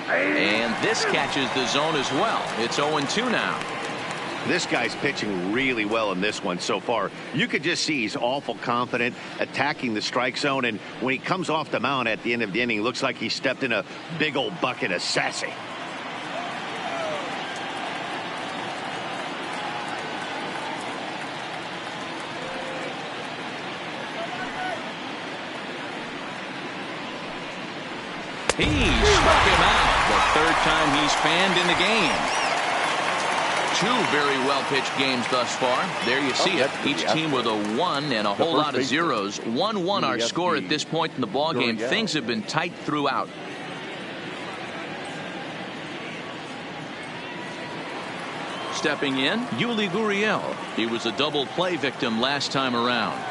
And this catches the zone as well. It's 0-2 now. This guy's pitching really well in this one so far. You could just see he's awful confident attacking the strike zone, and when he comes off the mound at the end of the inning, looks like he stepped in a big old bucket of sassy. He struck him out. The 3rd time he's fanned in the game. 2 very well-pitched games thus far. There you see it. Each team with a 1 and a whole lot of zeros. 1-1 our score at this point in the ball game. Things have been tight throughout. Stepping in, Yuli Gurriel. He was a double play victim last time around.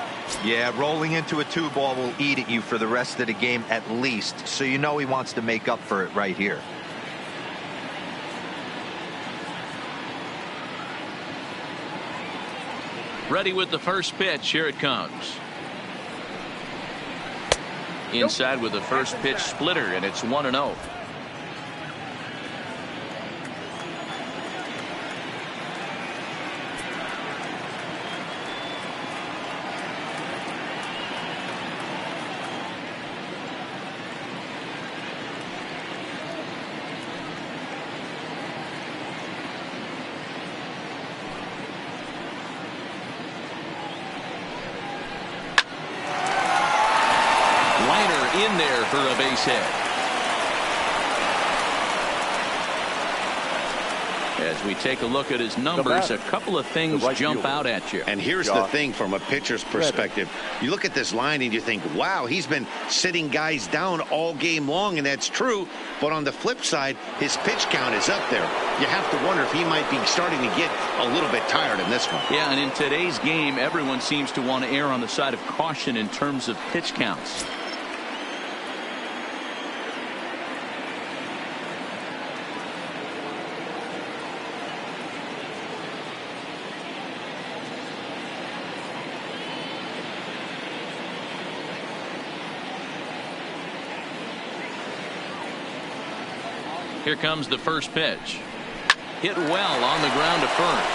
Yeah, rolling into a 2-ball will eat at you for the rest of the game at least, so you know he wants to make up for it right here. Ready with the first pitch. Here it comes. Inside with the first pitch splitter, and it's 1-0. In there for a base hit. As we take a look at his numbers, a couple of things jump out at you. And here's the thing from a pitcher's perspective. You look at this line and you think, wow, he's been sitting guys down all game long, and that's true. But on the flip side, his pitch count is up there. You have to wonder if he might be starting to get a little bit tired in this one. Yeah, and in today's game, everyone seems to want to err on the side of caution in terms of pitch counts. Here comes the first pitch. Hit well on the ground to first.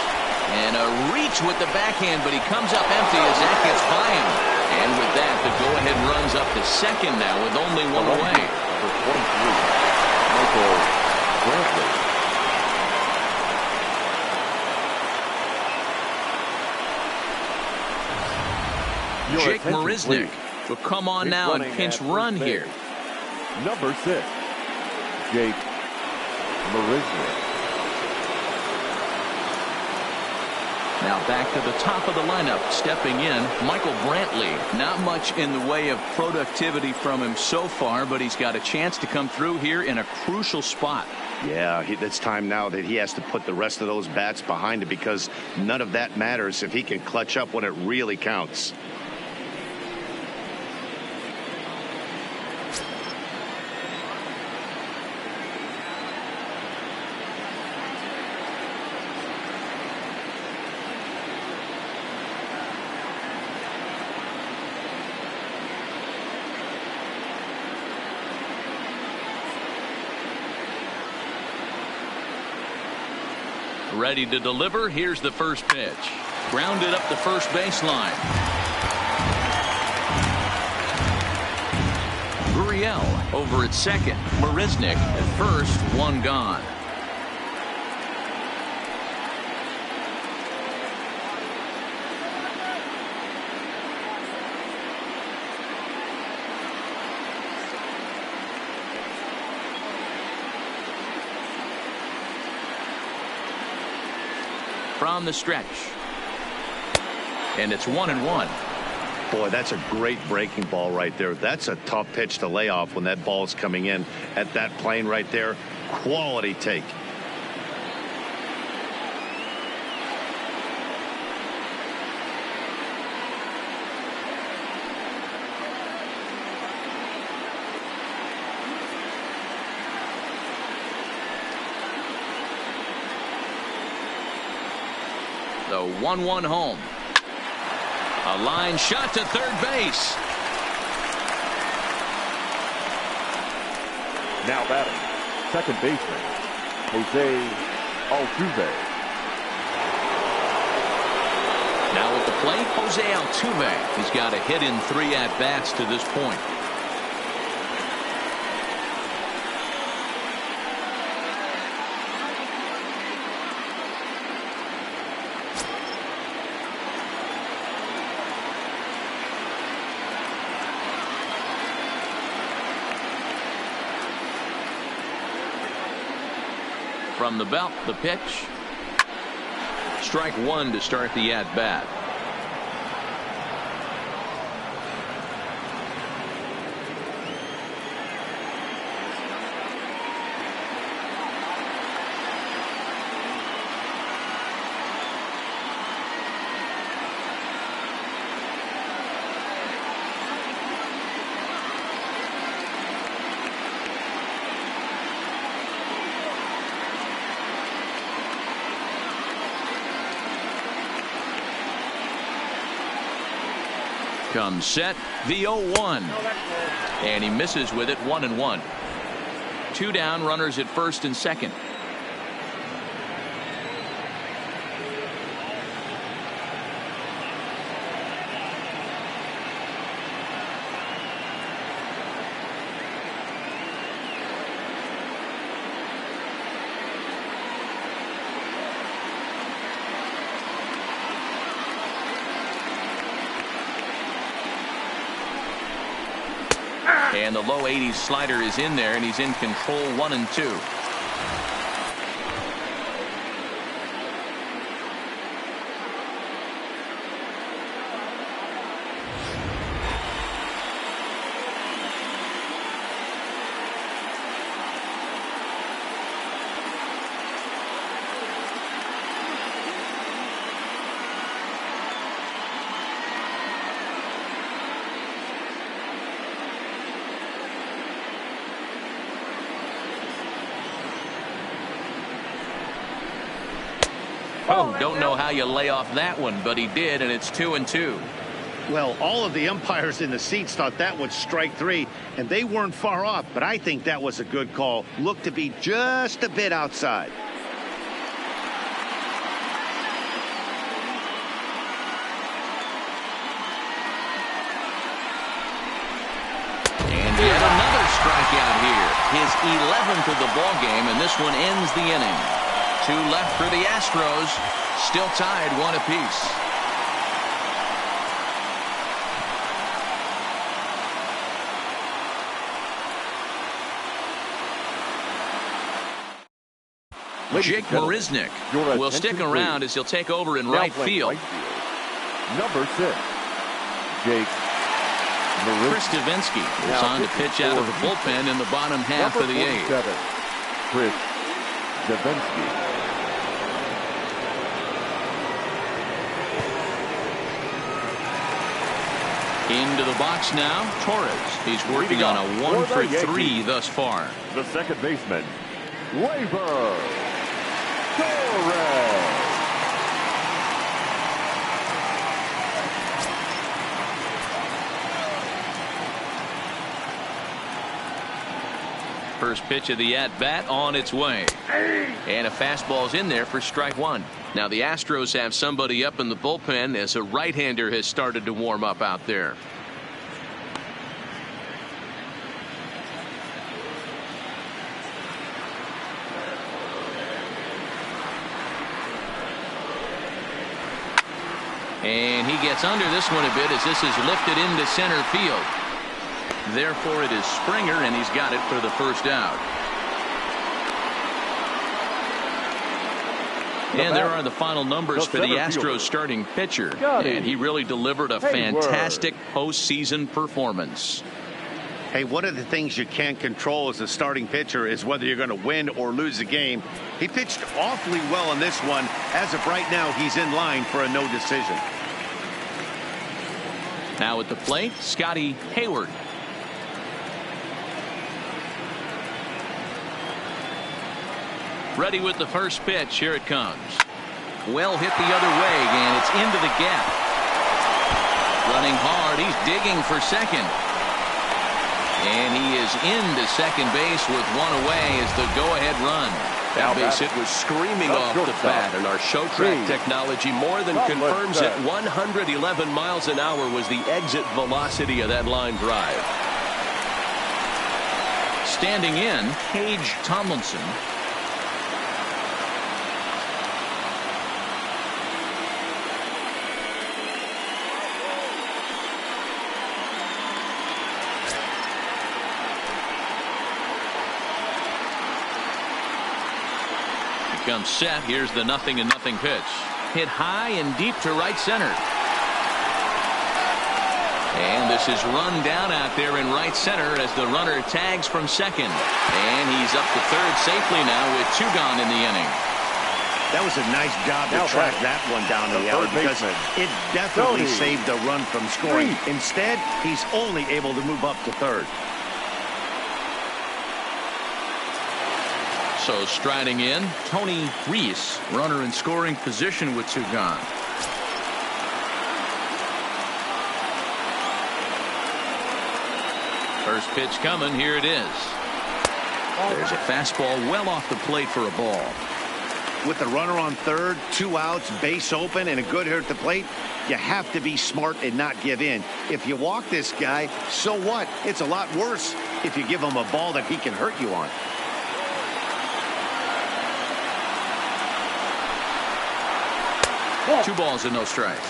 And a reach with the backhand, but he comes up empty as that gets by him. And with that, the go-ahead runs up to second now with only one away. For 23, Michael Brantley. Jake Marisnick will come on now and pinch run here. Number 6, Jake Marisnick. Now back to the top of the lineup, stepping in, Michael Brantley. Not much in the way of productivity from him so far, but he's got a chance to come through here in a crucial spot. Yeah, it's time now that he has to put the rest of those bats behind it, because none of that matters if he can clutch up when it really counts. Ready to deliver. Here's the first pitch. Grounded up the first baseline. Gurriel over at second. Marisnick at first. One gone. From the stretch. And it's 1-1. Boy, that's a great breaking ball right there. That's a tough pitch to lay off when that ball's coming in at that plane right there. Quality take. The 1-1 home. A line shot to third base. Now batting, second baseman, Jose Altuve. Now at the plate, Jose Altuve. He's got a hit in 3 at-bats to this point. From the belt, the pitch. Strike one to start the at-bat. Comes set, the 0-1. And he misses with it, 1-1. 2 down, runners at first and second. And the low 80s slider is in there, and he's in control, 1-2. Oh, don't know how you lay off that one, but he did, and it's 2-2. Well, all of the umpires in the seats thought that was strike 3, and they weren't far off, but I think that was a good call. Looked to be just a bit outside. And yet another strikeout here. His 11th of the ball game, and this one ends the inning. 2 left for the Astros. Still tied 1 apiece. Jake Marisnick will stick around as he'll take over in right field. Number 6, Jake Marisnick. Chris Davinsky is on to pitch out of the bullpen in the bottom half of the 8th. Chris Davinsky. Into the box now, Torres. He's working on a 1-for-3 thus far. The second baseman, Gleyber Torres. First pitch of the at-bat on its way. And a fastball's in there for strike 1. Now the Astros have somebody up in the bullpen as a right-hander has started to warm up out there. And he gets under this one a bit as this is lifted into center field. Therefore, it is Springer, and he's got it for the first out. And there are the final numbers for the Astros starting pitcher. And he really delivered a fantastic postseason performance. Hey, one of the things you can't control as a starting pitcher is whether you're going to win or lose a game. He pitched awfully well in this one. As of right now, he's in line for a no decision. Now at the plate, Scotty Hayward. Ready with the first pitch. Here it comes. Well hit the other way, and it's into the gap. Running hard. He's digging for second. And he is into second base with one away as the go-ahead run. That base hit was screaming off the bat, and our show track technology more than confirms it. 111 miles an hour was the exit velocity of that line drive. Standing in, Paige Tomlinson. Comes set. Here's the 0-0 pitch. Hit high and deep to right center. And this is run down out there in right center as the runner tags from second. And he's up to third safely now with 2 gone in the inning. That was a nice job to track that one down in the alley because it definitely saved the run from scoring. Instead, he's only able to move up to third. So striding in, Tony Reese, runner in scoring position with 2 gone. First pitch coming. Here it is. There's a fastball well off the plate for a ball. With the runner on third, 2 outs, base open, and a good hitter at the plate, you have to be smart and not give in. If you walk this guy, so what? It's a lot worse if you give him a ball that he can hurt you on. 2 balls and no strikes.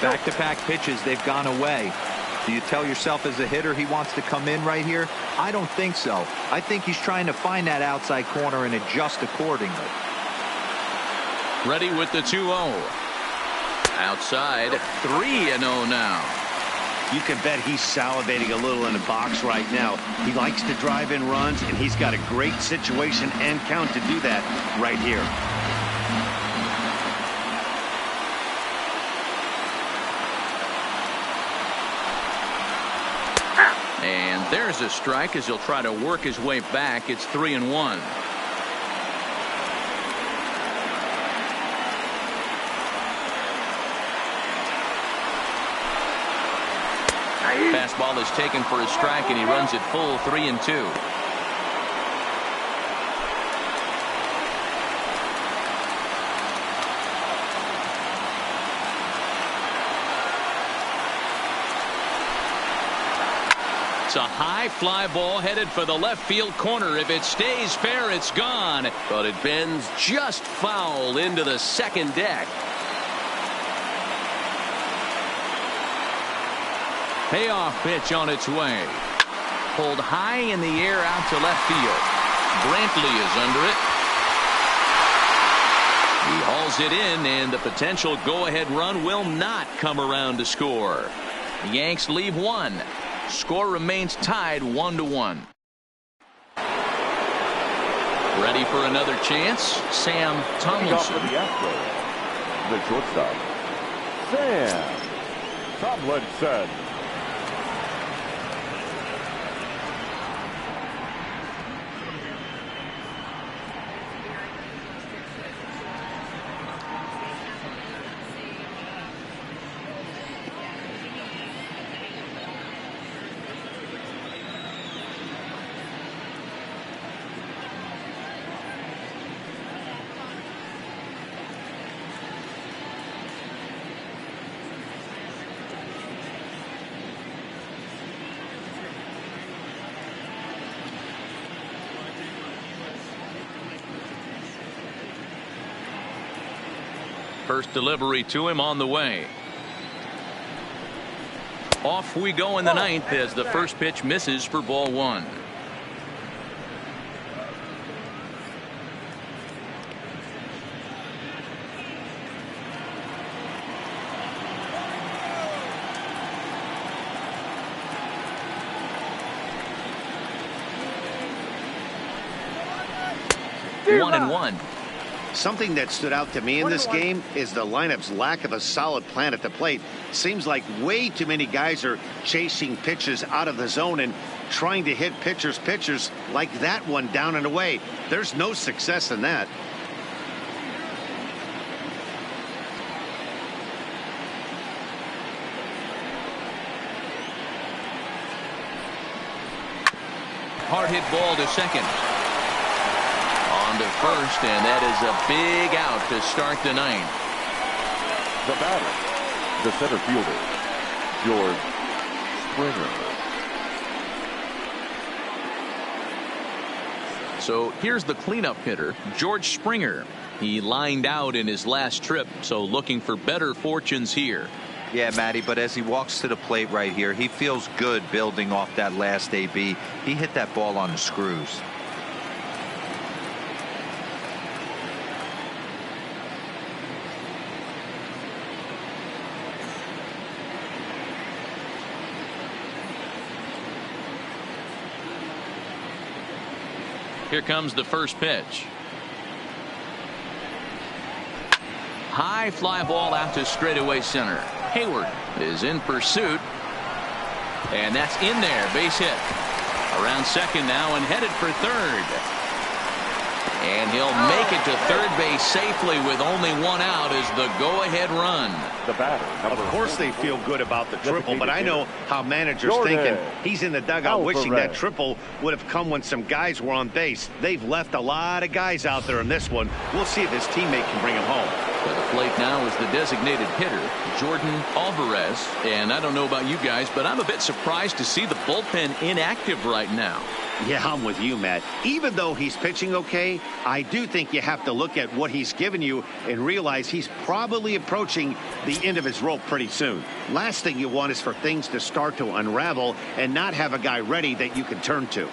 Back-to-back pitches, they've gone away. Do you tell yourself as a hitter he wants to come in right here? I don't think so. I think he's trying to find that outside corner and adjust accordingly. Ready with the 2-0. Outside, 3-0 now. You can bet he's salivating a little in the box right now. He likes to drive in runs, and he's got a great situation and count to do that right here. And there's a strike as he'll try to work his way back. It's 3-1. Fastball is taken for a strike, and he runs it full 3-2. It's a high fly ball headed for the left field corner. If it stays fair, it's gone. But it bends just foul into the second deck. Payoff pitch on its way. Pulled high in the air out to left field. Brantley is under it. He hauls it in, and the potential go-ahead run will not come around to score. The Yanks leave one. Score remains tied 1-1. Ready for another chance? Sam Tomlinson. The Astros, the shortstop, Sam Tomlinson. First delivery to him on the way. Off we go in the ninth as the first pitch misses for ball one. One and one. Something that stood out to me in this game is the lineup's lack of a solid plan at the plate. Seems like way too many guys are chasing pitches out of the zone and trying to hit pitchers like that one down and away. There's no success in that. Hard hit ball to second. On to first, and that is a big out to start the ninth. The batter, the center fielder, George Springer. So here's the cleanup hitter, George Springer. He lined out in his last trip, so looking for better fortunes here. Yeah, Matty, but as he walks to the plate right here, he feels good building off that last AB. He hit that ball on the screws. Here comes the first pitch. High fly ball out to straightaway center. Hayward is in pursuit. And that's in there. Base hit. Around second now and headed for third. And he'll make it to third base safely with only one out as the go-ahead run. The batter. Of course they feel good about the triple, but I know how managers thinking. He's in the dugout wishing that triple would have come when some guys were on base. They've left a lot of guys out there in this one. We'll see if his teammate can bring him home. To the plate now is the designated hitter, Jordan Alvarez. And I don't know about you guys, but I'm a bit surprised to see the bullpen inactive right now. Yeah, I'm with you, Matt. Even though he's pitching okay, I do think you have to look at what he's given you and realize he's probably approaching the end of his rope pretty soon. Last thing you want is for things to start to unravel and not have a guy ready that you can turn to.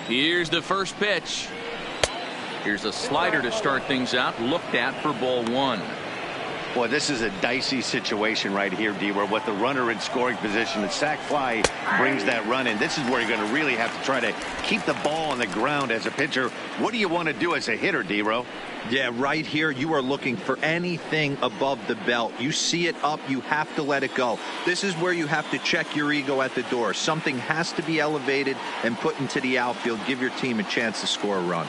Here's the first pitch. Here's a slider to start things out, looked at for ball one. Boy, this is a dicey situation right here, D, where with the runner in scoring position, the sac fly brings that run in. This is where you're going to really have to try to keep the ball on the ground as a pitcher. What do you want to do as a hitter, D-Ro? Yeah, right here, you are looking for anything above the belt. You see it up, you have to let it go. This is where you have to check your ego at the door. Something has to be elevated and put into the outfield. Give your team a chance to score a run.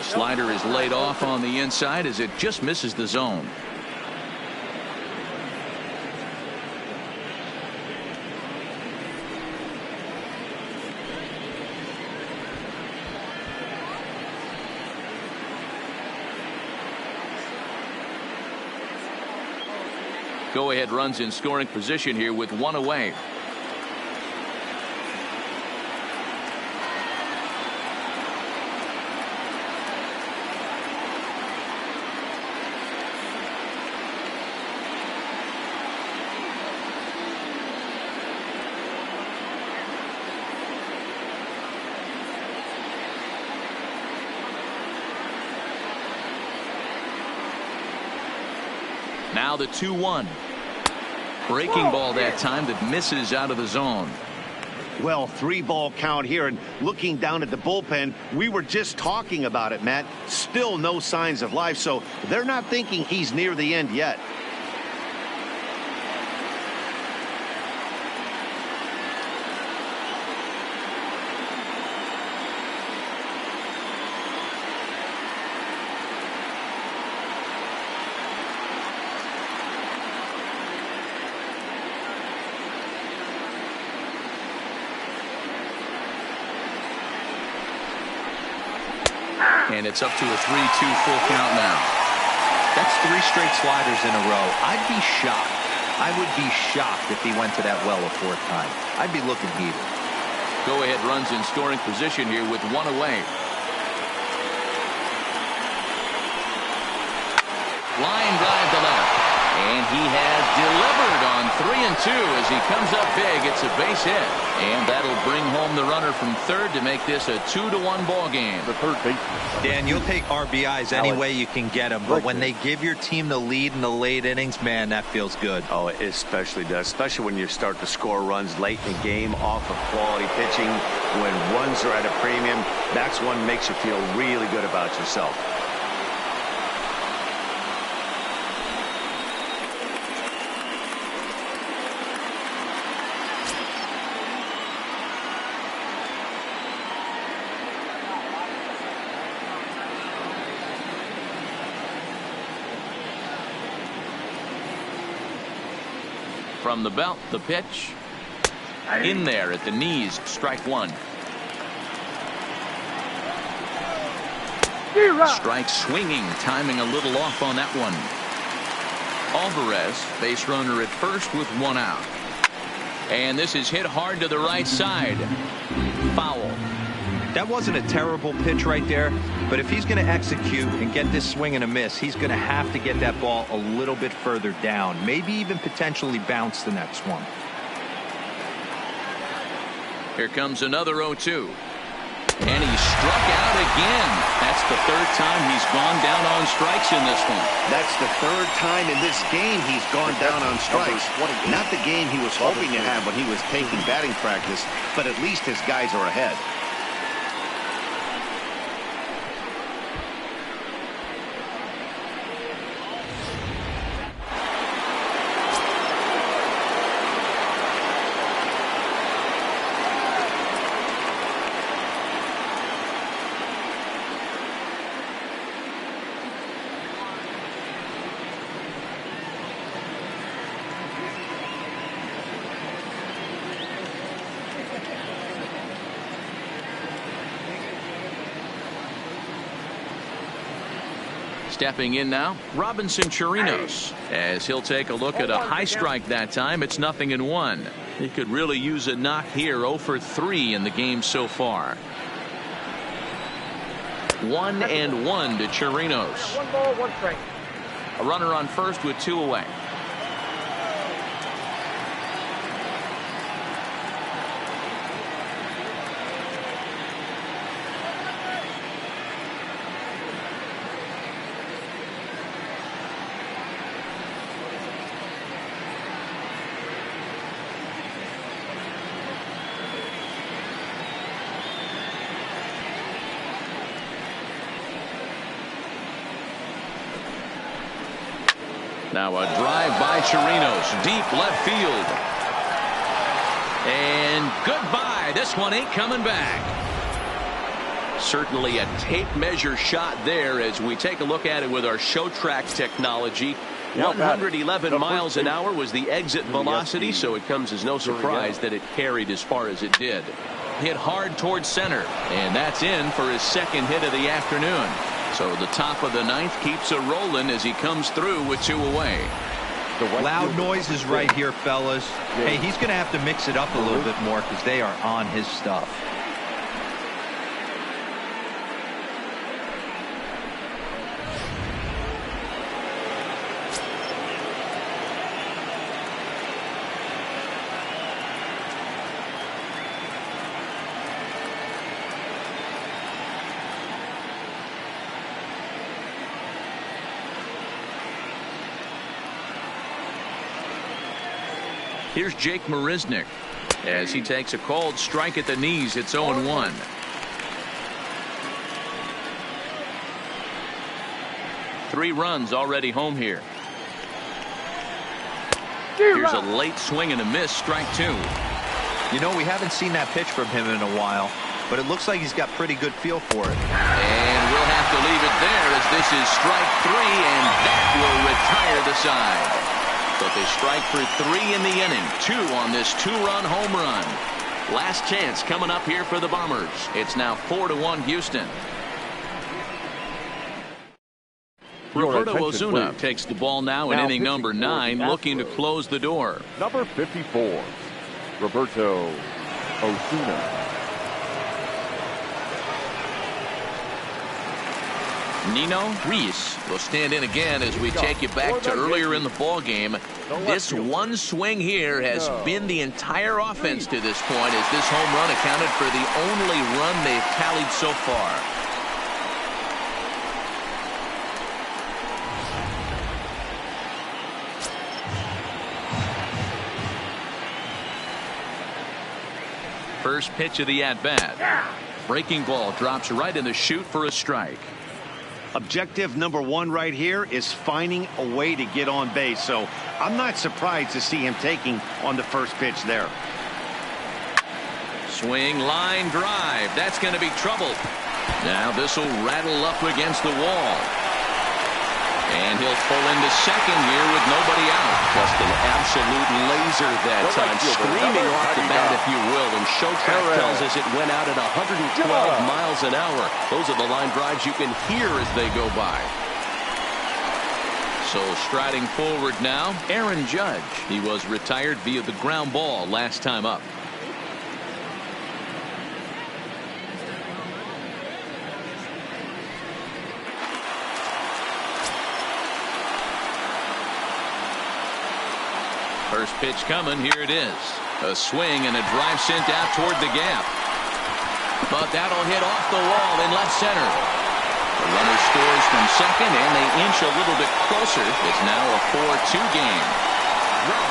Slider is laid off on the inside as it just misses the zone. Go ahead runs in scoring position here with one away. Now the 2-1. Breaking ball that time that misses out of the zone. Well, 3-ball count here, and looking down at the bullpen, we were just talking about it, Matt. Still no signs of life, so they're not thinking he's near the end yet. And it's up to a 3-2 full count now. That's 3 straight sliders in a row. I'd be shocked. I would be shocked if he went to that well a 4th time. I'd be looking heated. Go ahead runs in scoring position here with one away. Line drive to left. And he has delivered on 3 and 2 as he comes up big. It's a base hit. And that'll bring home the runner from third to make this a 2-1 ball game. The third baseman. Dan, you'll take RBIs any way you can get them, but when they give your team the lead in the late innings, man, that feels good. Oh, it especially does, especially when you start to score runs late in the game off of quality pitching. When runs are at a premium, that's what makes you feel really good about yourself. From the belt, the pitch. In there at the knees, strike one. Strike swinging, timing a little off on that one. Alvarez, base runner at first with one out. And this is hit hard to the right side. Foul. That wasn't a terrible pitch right there, but if he's going to execute and get this swing and a miss, he's going to have to get that ball a little bit further down, maybe even potentially bounce the next one. Here comes another 0-2. And he struck out again. That's the 3rd time he's gone down on strikes in this one. That's the 3rd time in this game he's gone down on strikes. Not the game he was hoping to have when he was taking batting practice, but at least his guys are ahead. Stepping in now, Robinson Chirinos, as he'll take a look at a high strike that time. It's 0-1. He could really use a knock here. 0 for 3 in the game so far. 1-1 to Chirinos. 1 ball, 1 strike. A runner on first with 2 away. Now a drive by Chirinos, deep left field. And goodbye. This one ain't coming back. Certainly a tape measure shot there as we take a look at it with our show track technology. 111 miles an hour was the exit velocity, so it comes as no surprise that it carried as far as it did. Hit hard towards center, and that's in for his second hit of the afternoon. So the top of the ninth keeps it rolling as he comes through with 2 away. Loud noises right here, fellas. Hey, he's going to have to mix it up a little bit more because they are on his stuff. Here's Jake Marisnick as he takes a called strike at the knees. It's 0-1. Three runs already home here. Here's a late swing and a miss. Strike 2. You know, we haven't seen that pitch from him in a while, but it looks like he's got pretty good feel for it. And we'll have to leave it there as this is strike 3, and that will retire the side. But they strike for 3 in the inning. 2 on this 2-run home run. Last chance coming up here for the Bombers. It's now 4-1 Houston. Roberto Osuna takes the ball now in inning number 9, looking to close the door. Number 54, Roberto Osuna. Nino Ruiz will stand in again as we take you back to earlier in the ball game. This one swing here has been the entire offense to this point, as this home run accounted for the only run they've tallied so far. First pitch of the at-bat. Breaking ball drops right in the chute for a strike. Objective number 1 right here is finding a way to get on base. So I'm not surprised to see him taking on the first pitch there. Swing, line drive. That's going to be trouble. Now this will rattle up against the wall. And he'll pull into second here with nobody out. Just an absolute laser that time. Screaming off the bat, if you will. And show track tells us it went out at 112 miles an hour. Those are the line drives you can hear as they go by. So striding forward now, Aaron Judge. He was retired via the ground ball last time up. First pitch coming. Here it is. A swing and a drive sent out toward the gap. But that'll hit off the wall in left center. The runner scores from second, and they inch a little bit closer. It's now a 4-2 game.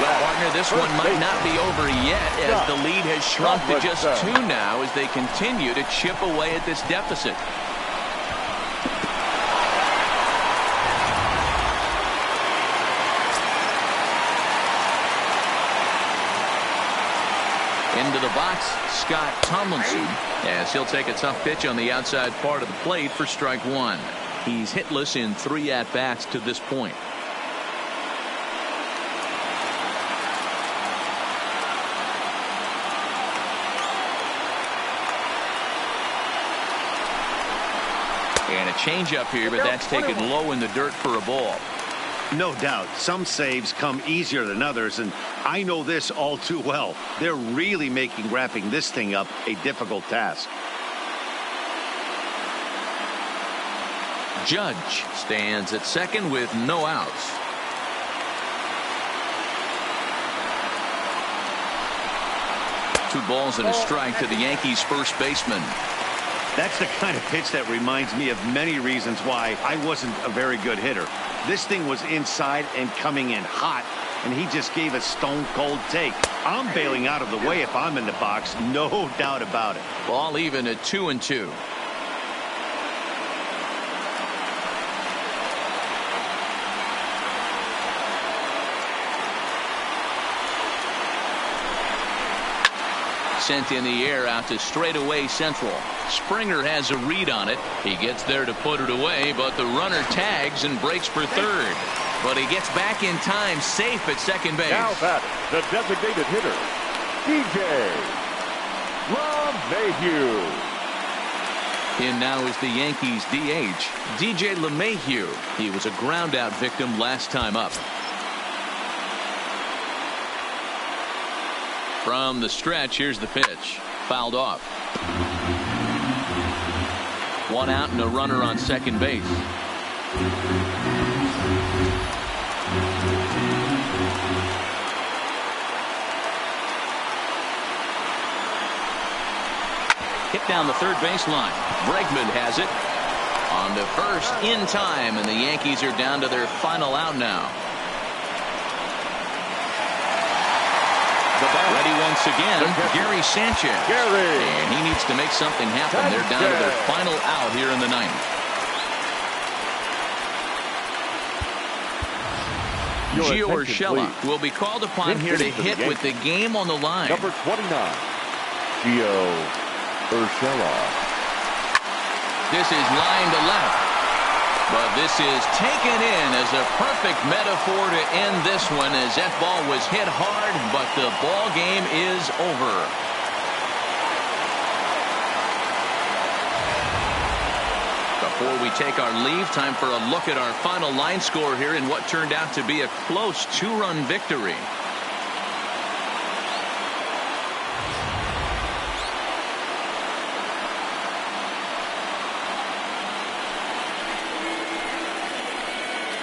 Well, partner, this one might not be over yet, as the lead has shrunk to just 2 now as they continue to chip away at this deficit. Into the box, Scott Tomlinson, as he'll take a tough pitch on the outside part of the plate for strike 1. He's hitless in 3 at-bats to this point. And a changeup here, but that's taken low in the dirt for a ball. No doubt, some saves come easier than others, and I know this all too well. They're really making wrapping this thing up a difficult task. Judge stands at second with no outs. Two balls and a strike to the Yankees first baseman. That's the kind of pitch that reminds me of many reasons why I wasn't a very good hitter. This thing was inside and coming in hot, and he just gave a stone-cold take. I'm bailing out of the way if I'm in the box, no doubt about it. Ball even at 2-2. Sent in the air out to straightaway central. Springer has a read on it. He gets there to put it away, but the runner tags and breaks for third. But he gets back in time, safe at second base. Now that the designated hitter, DJ LeMahieu. In now is the Yankees DH, DJ LeMahieu. He was a ground-out victim last time up. From the stretch, here's the pitch. Fouled off. One out and a runner on second base. Hit down the third baseline. Bregman has it. On to first in time, and the Yankees are down to their final out now. Ready once again, Gary Sanchez. And he needs to make something happen. They're down to their final out here in the ninth. Gio Urshela will be called upon here to hit with the game on the line. Number 29, Gio Urshela. This is line to left. But this is taken in as a perfect metaphor to end this one, as that ball was hit hard, but the ball game is over. Before we take our leave, time for a look at our final line score here in what turned out to be a close two-run victory.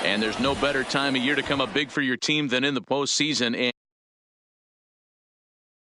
And there's no better time of year to come up big for your team than in the postseason.